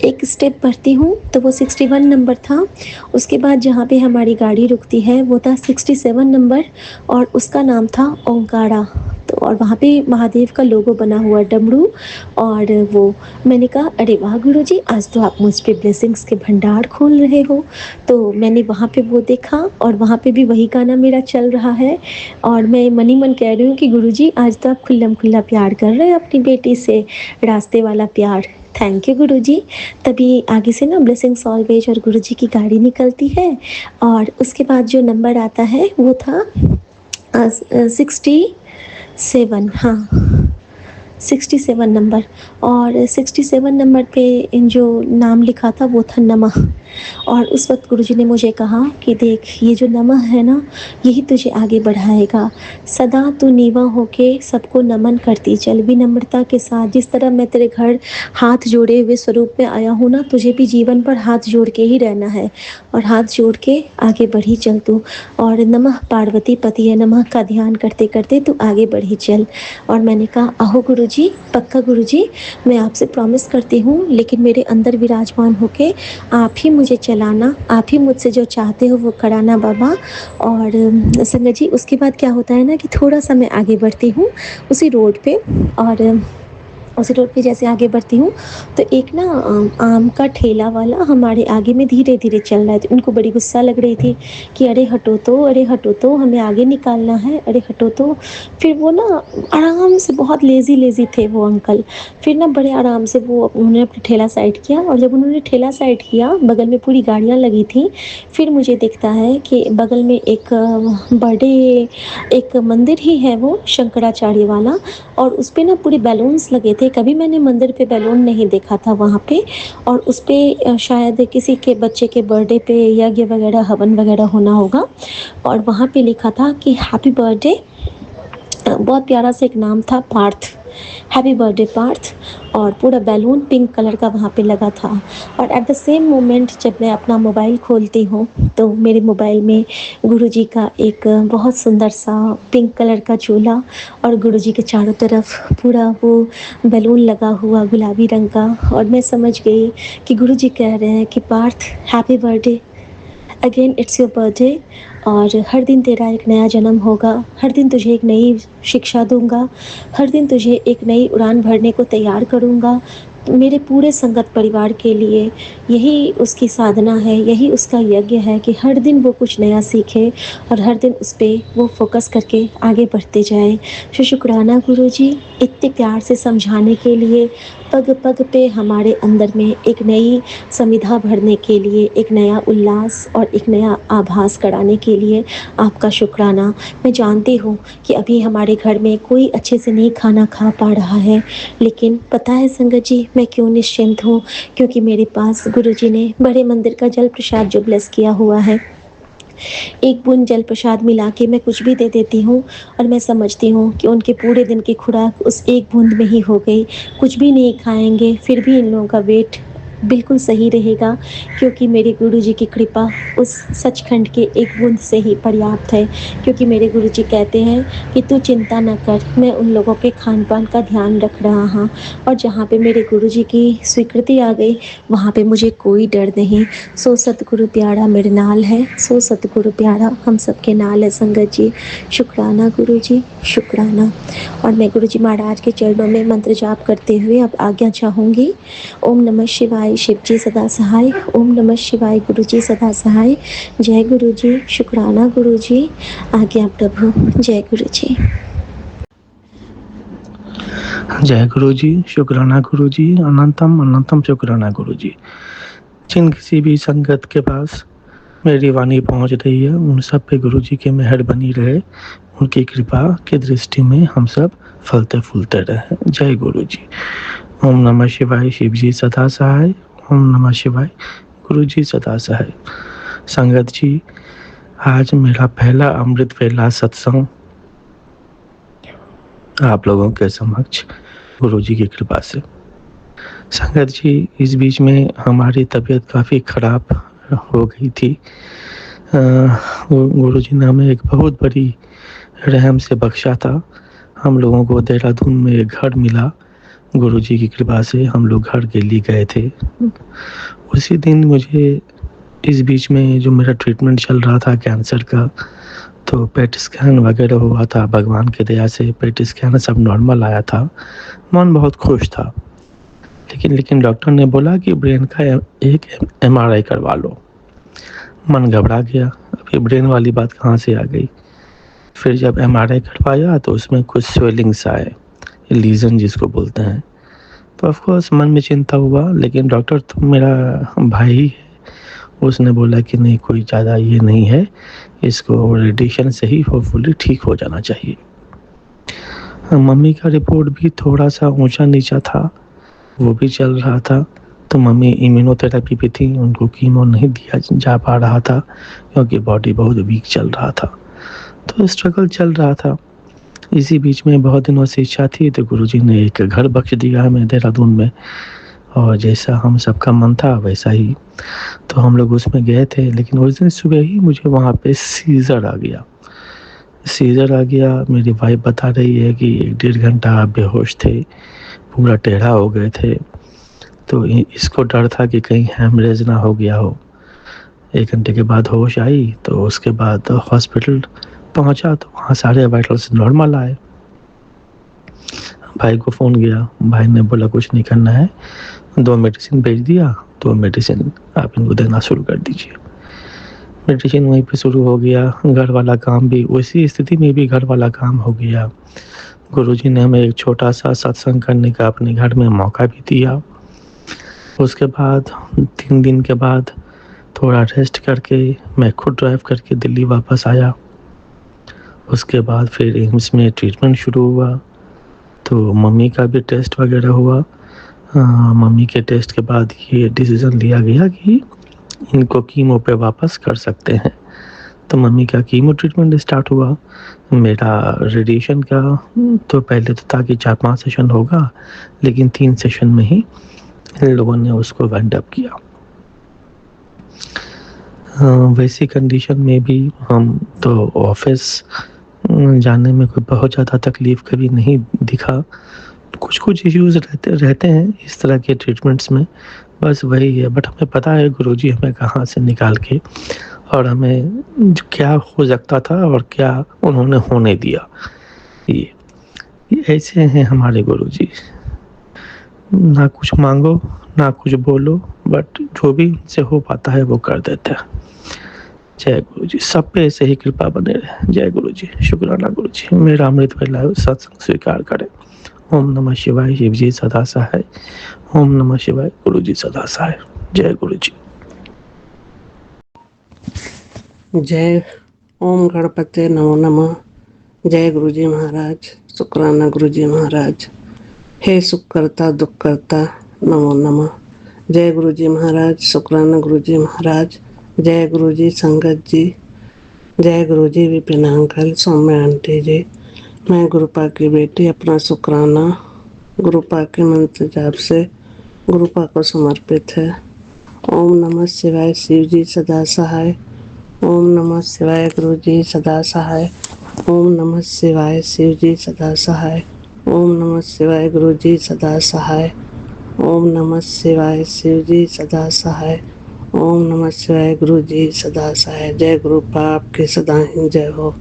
एक स्टेप बढ़ती हूँ तो वो 61 नंबर था। उसके बाद जहाँ पे हमारी गाड़ी रुकती है वो था 67 नंबर और उसका नाम था ओंकारा। तो और वहाँ पे महादेव का लोगो बना हुआ डमरू और वो मैंने कहा अरे वाह गुरुजी, आज तो आप मुझ पे ब्लेसिंग्स के भंडार खोल रहे हो। तो मैंने वहाँ पे वो देखा और वहाँ पे भी वही गाना मेरा चल रहा है और मैं मन ही मन कह रही हूँ कि गुरुजी आज तो आप खुल्लम खुल्ला प्यार कर रहे हैं अपनी बेटी से, रास्ते वाला प्यार। थैंक यू गुरुजी। तभी आगे से ना ब्लेसिंग्स ऑलवेज और गुरुजी की गाड़ी निकलती है और उसके बाद जो नंबर आता है वो था 67, हाँ 67 नंबर और 67 नंबर पे इन जो नाम लिखा था वो था नमः। और उस वक्त गुरुजी ने मुझे कहा कि देख ये जो नमः है ना, यही तुझे आगे बढ़ाएगा। सदा तू नीवा होके सबको नमन करती चल, विनम्रता के साथ। जिस तरह मैं तेरे घर हाथ जोड़े हुए स्वरूप में आया हूँ ना, तुझे भी जीवन पर हाथ जोड़ के ही रहना है और हाथ जोड़ के आगे बढ़ी चल तू। और नमः पार्वती पति है नमः का ध्यान करते करते तू आगे बढ़ी चल। और मैंने कहा आहो गुरुजी, पक्का गुरुजी, मैं आपसे प्रॉमिस करती हूँ, लेकिन मेरे अंदर विराजमान होके आप ही मुझे चलाना, आप ही मुझसे जो चाहते हो वो कराना बाबा। और संगत जी उसके बाद क्या होता है ना कि थोड़ा सा मैं आगे बढ़ती हूँ उसी रोड पे और उसी रोड पे जैसे आगे बढ़ती हूँ तो एक ना आम का ठेला वाला हमारे आगे में धीरे धीरे चल रहा है। तो उनको बड़ी गुस्सा लग रही थी कि अरे हटो तो, अरे हटो तो, हमें आगे निकालना है, अरे हटो तो। फिर वो ना आराम से, बहुत लेज़ी लेज़ी थे वो अंकल, फिर ना बड़े आराम से वो उन्होंने अपना ठेला साइड किया और जब उन्होंने ठेला साइड किया बगल में पूरी गाड़ियाँ लगी थी। फिर मुझे दिखता है कि बगल में एक बर्थडे, एक मंदिर ही है वो शंकराचार्य वाला और उस पे ना पूरे बैलून्स लगे थे। कभी मैंने मंदिर पे बैलून नहीं देखा था वहाँ पे। और उस पे शायद किसी के बच्चे के बर्थडे पे यज्ञ वगैरह हवन वगैरह होना होगा और वहाँ पे लिखा था कि हैप्पी बर्थडे, बहुत प्यारा सा एक नाम था, पार्थ, हैप्पी बर्थडे पार्थ। और पूरा बैलून पिंक कलर का वहाँ पे लगा था। और एट द सेम मोमेंट जब मैं अपना मोबाइल खोलती हूँ तो मेरे मोबाइल में गुरुजी का एक बहुत सुंदर सा पिंक कलर का चोला और गुरुजी के चारों तरफ पूरा वो बैलून लगा हुआ गुलाबी रंग का। और मैं समझ गई कि गुरुजी कह रहे हैं कि Parth happy birthday, again it's your birthday और हर दिन तेरा एक नया जन्म होगा, हर दिन तुझे एक नई शिक्षा दूंगा, हर दिन तुझे एक नई उड़ान भरने को तैयार करूंगा। मेरे पूरे संगत परिवार के लिए यही उसकी साधना है, यही उसका यज्ञ है कि हर दिन वो कुछ नया सीखे और हर दिन उस पर वो फोकस करके आगे बढ़ते जाए। शुक्राना गुरुजी, इतने प्यार से समझाने के लिए, पग पग पे हमारे अंदर में एक नई समिधा भरने के लिए, एक नया उल्लास और एक नया आभास कराने के लिए आपका शुक्राना। मैं जानती हूँ कि अभी हमारे घर में कोई अच्छे से नहीं खाना खा पा रहा है, लेकिन पता है संगत जी मैं क्यों निश्चिंत हूँ, क्योंकि मेरे पास गुरुजी ने बड़े मंदिर का जल प्रसाद जो ब्लेस किया हुआ है, एक बूंद जल प्रसाद मिला के मैं कुछ भी दे देती हूँ और मैं समझती हूँ कि उनके पूरे दिन की खुराक उस एक बूंद में ही हो गई। कुछ भी नहीं खाएंगे फिर भी इन लोगों का वेट बिल्कुल सही रहेगा, क्योंकि मेरे गुरुजी की कृपा उस सचखंड के एक बूंद से ही पर्याप्त है। क्योंकि मेरे गुरुजी कहते हैं कि तू चिंता न कर, मैं उन लोगों के खान पान का ध्यान रख रहा हूँ। और जहाँ पे मेरे गुरुजी की स्वीकृति आ गई वहाँ पे मुझे कोई डर नहीं। सो सतगुरु प्यारा मेरे नाल है, सो सतगुरु प्यारा हम सबके नाल है संगत जी। शुक्राना गुरुजी, शुक्राना। और मैं गुरुजी महाराज के चरणों में मंत्र जाप करते हुए अब आज्ञा चाहूँगी। ओम नमः शिवाय। शिवाय शिवजी सदा सहाय। ओम नमः शिवाय गुरुजी सदा सहाय। जय गुरुजी, शुक्राना गुरुजी, आज्ञा प्रभु। जय गुरुजी। जय गुरु जी, शुक्राना गुरु जी, अनंतम अनंतम शुक्राना गुरु जी। जिन किसी भी संगत के पास मेरी वाणी पहुंच रही है, उन सब पे गुरु जी की मेहर बनी रहे, उनकी कृपा की दृष्टि में हम सब फलते फूलते रहे। जय गुरु जी। ओम नमः शिवाय शिव जी सदा सहाय। ओम नमः शिवाय गुरु जी सदा सहाय। संगत जी, आज मेरा पहला अमृत वेला सत्संग आप लोगों के समक्ष गुरु जी की कृपा से। संगत जी, इस बीच में हमारी तबीयत काफ़ी खराब हो गई थी। गुरु जी ने हमें एक बहुत बड़ी रहम से बख्शा था। हम लोगों को देहरादून में एक घर मिला, गुरु जी की कृपा से हम लोग घर के लिए गए थे। उसी दिन मुझे, इस बीच में जो मेरा ट्रीटमेंट चल रहा था कैंसर का, तो पेट स्कैन वगैरह हुआ था। भगवान की दया से पेट स्कैन सब नॉर्मल आया था। मन बहुत खुश था, लेकिन डॉक्टर ने बोला कि ब्रेन का एक MRI करवा लो। मन घबरा गया, अभी ब्रेन वाली बात कहाँ से आ गई। फिर जब MRI करवाया तो उसमें कुछ स्वेलिंग्स आए, लीजन जिसको बोलते हैं। तो ऑफकोर्स मन में चिंता हुआ, लेकिन डॉक्टर तो मेरा भाई ही है, उसने बोला कि नहीं, कोई ज़्यादा ये नहीं है, इसको रेडिएशन से ही होपफुली ठीक हो जाना चाहिए। मम्मी का रिपोर्ट भी थोड़ा सा ऊंचा नीचा था, वो भी चल रहा था। तो मम्मी इम्यूनोथेरेपी पे थी, उनको कीमो नहीं दिया जा पा रहा था क्योंकि बॉडी बहुत वीक चल रहा था। तो स्ट्रगल चल रहा था। इसी बीच में बहुत दिनों से इच्छा थी, तो गुरुजी ने एक घर बख्श दिया हमें देहरादून में, और जैसा हम सबका मन था वैसा ही तो हम लोग उसमें गए थे। लेकिन उस दिन सुबह ही मुझे वहाँ पे सीजर आ गया। मेरी वाइफ बता रही है कि 1-1.5 घंटा आप बेहोश थे, पूरा टेढ़ा हो गए थे। तो इसको डर था कि कहीं हेमरेज ना हो गया हो। 1 घंटे के बाद होश आई, तो उसके बाद हॉस्पिटल पहुंचा तो वहाँ सारे वाइटल्स नॉर्मल आए। भाई को फ़ोन किया, भाई ने बोला कुछ नहीं करना है, 2 मेडिसिन भेज दिया, 2 मेडिसिन आप इनको देना शुरू कर दीजिए। मेडिसिन वहीं पे शुरू हो गया। घर वाला काम भी, उसी स्थिति में भी घर वाला काम हो गया। गुरुजी ने हमें एक छोटा सा सत्संग करने का अपने घर में मौका भी दिया। उसके बाद 3 दिन के बाद थोड़ा रेस्ट करके मैं खुद ड्राइव करके दिल्ली वापस आया। उसके बाद फिर एम्स में ट्रीटमेंट शुरू हुआ, तो मम्मी का भी टेस्ट वगैरह हुआ। मम्मी के टेस्ट के बाद ये डिसीज़न लिया गया कि इनको कीमो पे वापस कर सकते हैं। तो मम्मी का कीमो ट्रीटमेंट स्टार्ट हुआ। मेरा रेडिएशन का तो पहले तो था कि 4-5 सेशन होगा, लेकिन 3 सेशन में ही इन लोगों ने उसको वाइंड अप किया। वैसी कंडीशन में भी हम तो ऑफिस जाने में कोई बहुत ज़्यादा तकलीफ कभी नहीं दिखा। कुछ इश्यूज रहते हैं इस तरह के ट्रीटमेंट्स में, बस वही है। बट हमें पता है गुरुजी हमें कहाँ से निकाल के, और हमें क्या हो सकता था और क्या उन्होंने होने दिया। ये ऐसे हैं हमारे गुरुजी, ना कुछ मांगो ना कुछ बोलो, बट जो भी से हो पाता है वो कर देते हैं। जय गुरु जी, सब पे ऐसे ही कृपा बने रहे। जय गुरु जी, शुक्राना गुरु जी, मेरा अमृत वेला सत्संग स्वीकार करें। ओम नमः शिवाय शिव जी सदा सहाय। ओम नमः शिवाय गुरु जी सदा सहाय। जय गुरु जी। जय ओम गणपते नमो नमः। जय गुरुजी महाराज, शुक्राना गुरुजी महाराज। हे सुख करता दुख करता नमो नमः। जय गुरुजी महाराज, शुक्राना गुरुजी महाराज। जय गुरुजी संगत जी, जय गुरुजी विपिन अंकल, सौम्या आंटी जी। मैं गुरुपा की बेटी अपना शुक्राना गुरुपा के मंत्र जाप से गुरुपा को समर्पित है। ओम नमः शिवाय शिव जी सदा सहाय। ओम नमः शिवाय गुरु जी सदा सहाय। ओम नमः शिवाय शिव जी सदा सहाय। ओम नमः शिवाय गुरु जी सदा सहाय। ओम नमः शिवाय शिव जी सदा सहाय। ओम नमः शिवाय गुरु जी सदा सहाय। जय गुरु पाप की सदा ही जय हो।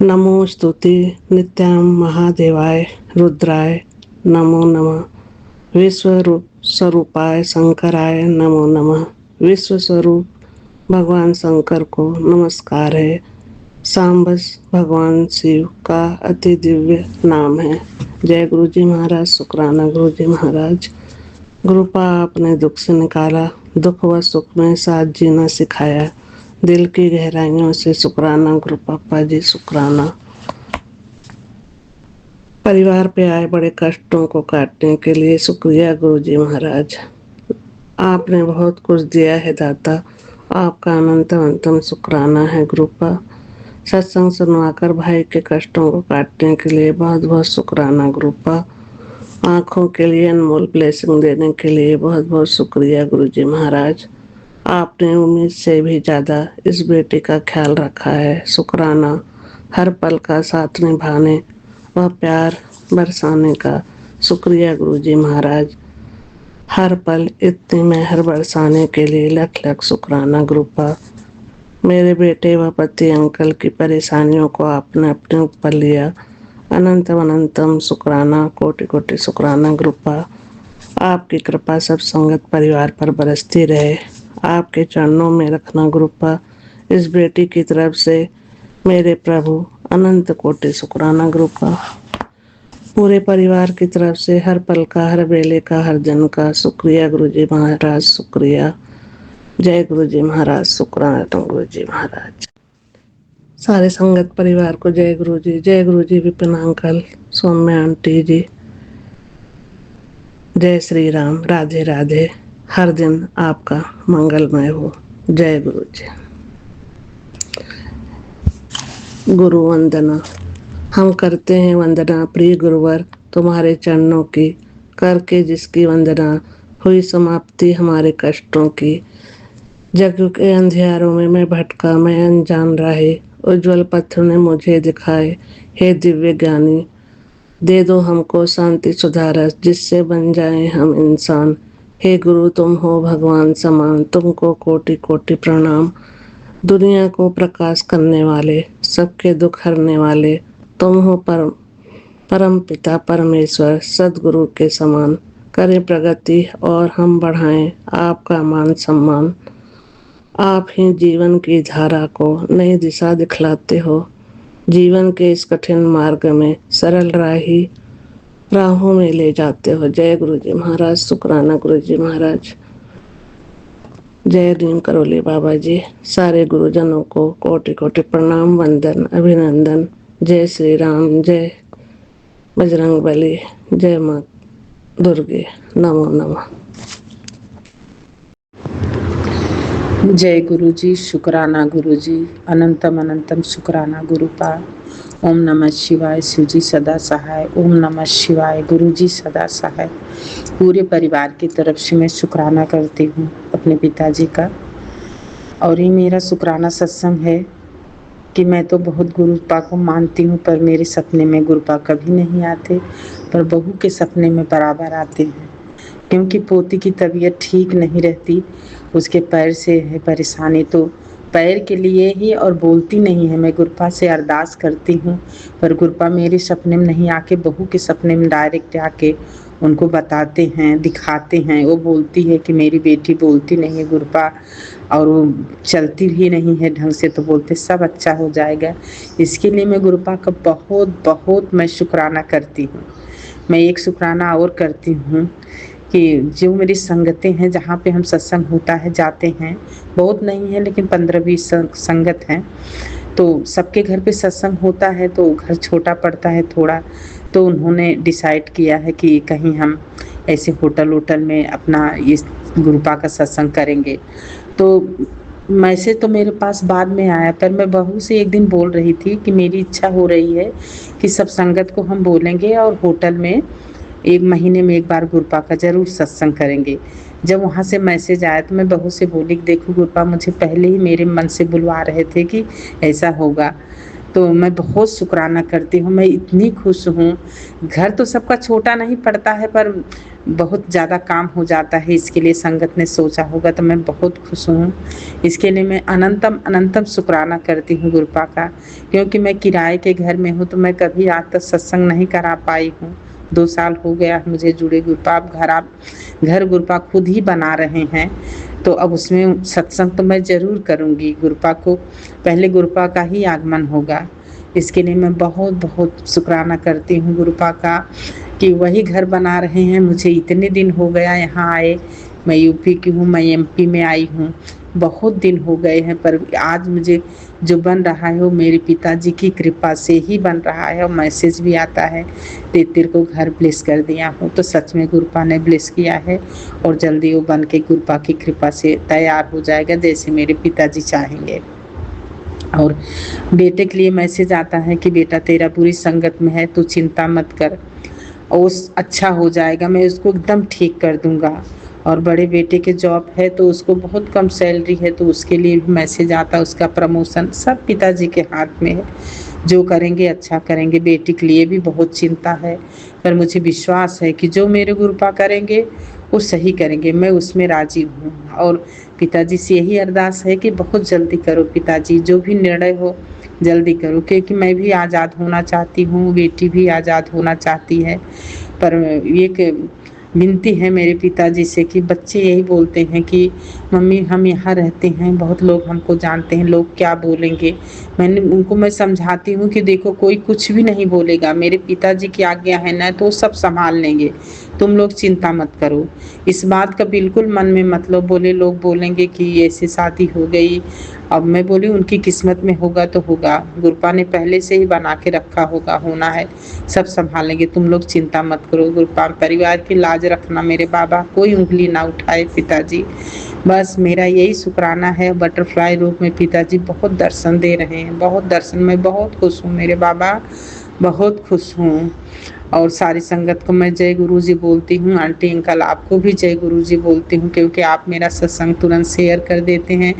नमो स्तुति नित्याम महादेवाय रुद्राय नमो नमः। विश्व रूप स्वरूपाय शंकराय नमो नमः। विश्व स्वरूप भगवान शंकर को नमस्कार है। सांब भगवान शिव का अति दिव्य नाम है। जय गुरु जी महाराज, शुक्राना गुरु जी महाराज। गुरुपा आपने दुख से निकाला, दुख व सुख में साथ जीना सिखाया। दिल की गहराइयों से शुक्राना गुरु पापा जी, शुक्राना। परिवार पे आए बड़े कष्टों को काटने के लिए शुक्रिया गुरु जी महाराज। आपने बहुत कुछ दिया है दाता, आपका अनंतम शुक्राना है गुरुपा। सत्संग सुनवाकर भाई के कष्टों को काटने के लिए बहुत बहुत शुक्राना गुरुपा। आँखों के लिए अनमोल ब्लेसिंग देने के लिए बहुत बहुत शुक्रिया गुरु जी महाराज। आपने उम्मीद से भी ज़्यादा इस बेटे का ख्याल रखा है, शुक्राना। हर पल का साथ निभाने व प्यार बरसाने का शुक्रिया गुरु जी महाराज। हर पल इतनी मेहर बरसाने के लिए लख लख शुक्राना गुरुपा। मेरे बेटे व पति अंकल की परेशानियों को आपने अपने ऊपर लिया, अनंतम शुक्राना, कोटि कोटि शुक्राना गुरुपा। आपकी कृपा सब संगत परिवार पर बरसती रहे, आपके चरणों में रखना गुरुपा। इस बेटी की तरफ से मेरे प्रभु अनंत कोटि शुक्राना गुरुपा। पूरे परिवार की तरफ से हर पल का, हर बेले का, हर दिन का शुक्रिया गुरु जी महाराज, शुक्रिया। जय गुरु जी महाराज, शुक्राना गुरु जी महाराज। सारे संगत परिवार को जय गुरु जी, जय गुरु जी। विपिन अंकल, सौम्या आंटी जी, जय श्री राम, राधे राधे। हर दिन आपका मंगलमय हो। जय गुरु जी। गुरु वंदना। हम करते हैं वंदना प्रिय गुरुवर तुम्हारे चरणों की, करके जिसकी वंदना हुई समाप्ति हमारे कष्टों की। जग के अंधियारों में मैं भटका, मैं अनजान राहे, उज्जवल पथ ने मुझे दिखाए। हे दिव्य ज्ञानी, दे दो हमको शांति सुधारस, जिससे बन जाए हम इंसान। हे गुरु तुम हो भगवान समान, तुमको कोटि कोटि प्रणाम। दुनिया को प्रकाश करने वाले, सबके दुख हरने वाले, तुम हो परम पिता परमेश्वर, सदगुरु के समान। करें प्रगति और हम बढ़ाएं आपका मान सम्मान। आप ही जीवन की धारा को नई दिशा दिखलाते हो। जीवन के इस कठिन मार्ग में सरल राहों में ले जाते हो। जय गुरु जी महाराज, शुक्राना गुरु जी महाराज। जय नीम करोली बाबा जी। सारे गुरुजनों को कोटि कोटि प्रणाम, वंदन, अभिनंदन। जय श्री राम, जय बजरंग बली, जय माँ दुर्गे, नमो नमः। जय गुरु जी, शुक्राना गुरु जी, अनंतम शुक्राना गुरुपा। ओम नमः शिवाय, शिव जी सदा सहाय। ओम नमः शिवाय, गुरु जी सदा सहाय। पूरे परिवार की तरफ से मैं शुक्राना करती हूँ अपने पिताजी का। और ये मेरा शुक्राना सत्संग है कि मैं तो बहुत गुरुपा को मानती हूँ, पर मेरे सपने में गुरुपा कभी नहीं आते, पर बहू के सपने में बराबर आते हैं। क्योंकि पोती की तबीयत ठीक नहीं रहती, उसके पैर से है परेशानी, तो पैर के लिए ही और बोलती नहीं है। मैं गुरुपा से अरदास करती हूँ, पर गुरुपा मेरे सपने में नहीं आके बहू के सपने में डायरेक्ट आके उनको बताते हैं, दिखाते हैं। वो बोलती है कि मेरी बेटी बोलती नहीं है गुरुपा, और वो चलती भी नहीं है ढंग से, तो बोलते सब अच्छा हो जाएगा। इसके लिए मैं गुरुपा का बहुत बहुत मैं शुक्राना करती हूँ। मैं एक शुक्राना और करती हूँ कि जो मेरी संगतें हैं, जहाँ पे हम सत्संग होता है जाते हैं, बहुत नहीं है लेकिन 15-20 संगत हैं, तो सबके घर पे सत्संग होता है, तो घर छोटा पड़ता है थोड़ा, तो उन्होंने डिसाइड किया है कि कहीं हम ऐसे होटल में अपना इस गुरुपा का सत्संग करेंगे। तो मैसेज तो मेरे पास बाद में आया, पर मैं बहू से एक दिन बोल रही थी कि मेरी इच्छा हो रही है कि सब संगत को हम बोलेंगे और होटल में 1 महीने में एक बार गुरुपा का जरूर सत्संग करेंगे। जब वहाँ से मैसेज आया तो मैं बहू से बोली कि देखो गुरुपा मुझे पहले ही मेरे मन से बुलवा रहे थे कि ऐसा होगा। तो मैं बहुत शुक्राना करती हूँ, मैं इतनी खुश हूँ। घर तो सबका छोटा नहीं पड़ता है, पर बहुत ज़्यादा काम हो जाता है, इसके लिए संगत ने सोचा होगा, तो मैं बहुत खुश हूँ। इसके लिए मैं अनंतम शुक्राना करती हूँ गुरुपा का, क्योंकि मैं किराए के घर में हूँ, तो मैं कभी आज तक सत्संग नहीं करा पाई हूँ। 2 साल हो गया मुझे जुड़े गुरुपा। अब घर गुरुपा खुद ही बना रहे हैं, तो अब उसमें सत्संग तो मैं ज़रूर करूँगी। गुरुपा को पहले गुरुपा का ही आगमन होगा, इसके लिए मैं बहुत बहुत शुक्राना करती हूँ गुरुपा का कि वही घर बना रहे हैं। मुझे इतने दिन हो गया यहाँ आए, मैं यूपी की हूँ, मैं एमपी में आई हूँ, बहुत दिन हो गए हैं, पर आज मुझे जो बन रहा है वो मेरे पिताजी की कृपा से ही बन रहा है। और मैसेज भी आता है तेरे को घर ब्लेस कर दिया हूँ, तो सच में गुरुपा ने ब्लेस किया है और जल्दी वो बन के गुरुपा की कृपा से तैयार हो जाएगा जैसे मेरे पिताजी चाहेंगे। और बेटे के लिए मैसेज आता है कि बेटा तेरा बुरी संगत में है, तू चिंता मत कर, और अच्छा हो जाएगा, मैं उसको एकदम ठीक कर दूंगा। और बड़े बेटे के जॉब है तो उसको बहुत कम सैलरी है, तो उसके लिए भी मैसेज आता है, उसका प्रमोशन सब पिताजी के हाथ में है, जो करेंगे अच्छा करेंगे। बेटी के लिए भी बहुत चिंता है, पर मुझे विश्वास है कि जो मेरे गुरुपा करेंगे वो सही करेंगे, मैं उसमें राजी हूँ। और पिताजी से यही अरदास है कि बहुत जल्दी करो पिताजी, जो भी निर्णय हो जल्दी करो, क्योंकि मैं भी आज़ाद होना चाहती हूँ, बेटी भी आज़ाद होना चाहती है। पर एक विनती है मेरे पिताजी से कि बच्चे यही बोलते हैं कि मम्मी हम यहाँ रहते हैं, बहुत लोग हमको जानते हैं, लोग क्या बोलेंगे। मैं समझाती हूँ कि देखो कोई कुछ भी नहीं बोलेगा, मेरे पिताजी की आज्ञा है ना, तो सब संभाल लेंगे, तुम लोग चिंता मत करो। इस बात का बिल्कुल मन में मतलब बोले, लोग बोलेंगे कि ऐसे शादी हो गई। अब मैं बोली उनकी किस्मत में होगा तो होगा, गुरुपा ने पहले से ही बना के रखा होगा, होना है, सब संभालेंगे, तुम लोग चिंता मत करो। गुरुपा परिवार की लाज रखना मेरे बाबा, कोई उंगली ना उठाए पिताजी, बस मेरा यही शुक्राना है। बटरफ्लाई रूप में पिताजी बहुत दर्शन दे रहे हैं, बहुत दर्शन, मैं बहुत खुश हूँ मेरे बाबा, बहुत खुश हूँ। और सारी संगत को मैं जय गुरु जी बोलती हूँ। आंटी अंकल आपको भी जय गुरु जी बोलती हूँ, क्योंकि आप मेरा सत्संग तुरंत शेयर कर देते हैं।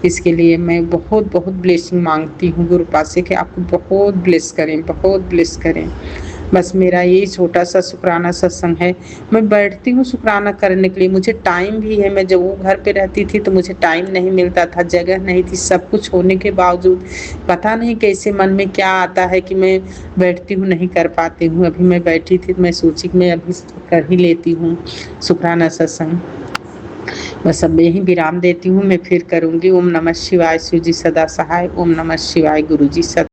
इसके लिए मैं बहुत बहुत ब्लेसिंग मांगती हूँ गुरुपा से कि आपको बहुत ब्लेस करें, बहुत ब्लेस करें। बस मेरा यही छोटा सा शुक्राना सत्संग है। मैं बैठती हूँ शुक्राना करने के लिए, मुझे टाइम भी है। मैं जब वो घर पे रहती थी तो मुझे टाइम नहीं मिलता था, जगह नहीं थी, सब कुछ होने के बावजूद पता नहीं कैसे मन में क्या आता है कि मैं बैठती हूँ, नहीं कर पाती हूँ। अभी मैं बैठी थी तो मैं सोची कि मैं अभी कर ही लेती हूँ शुक्राना सत्संग। बस अब यही विराम देती हूँ, मैं फिर करूँगी। ओम नमः शिवाय, शिव जी सदा सहाय। ओम नमः शिवाय, गुरु जी सदा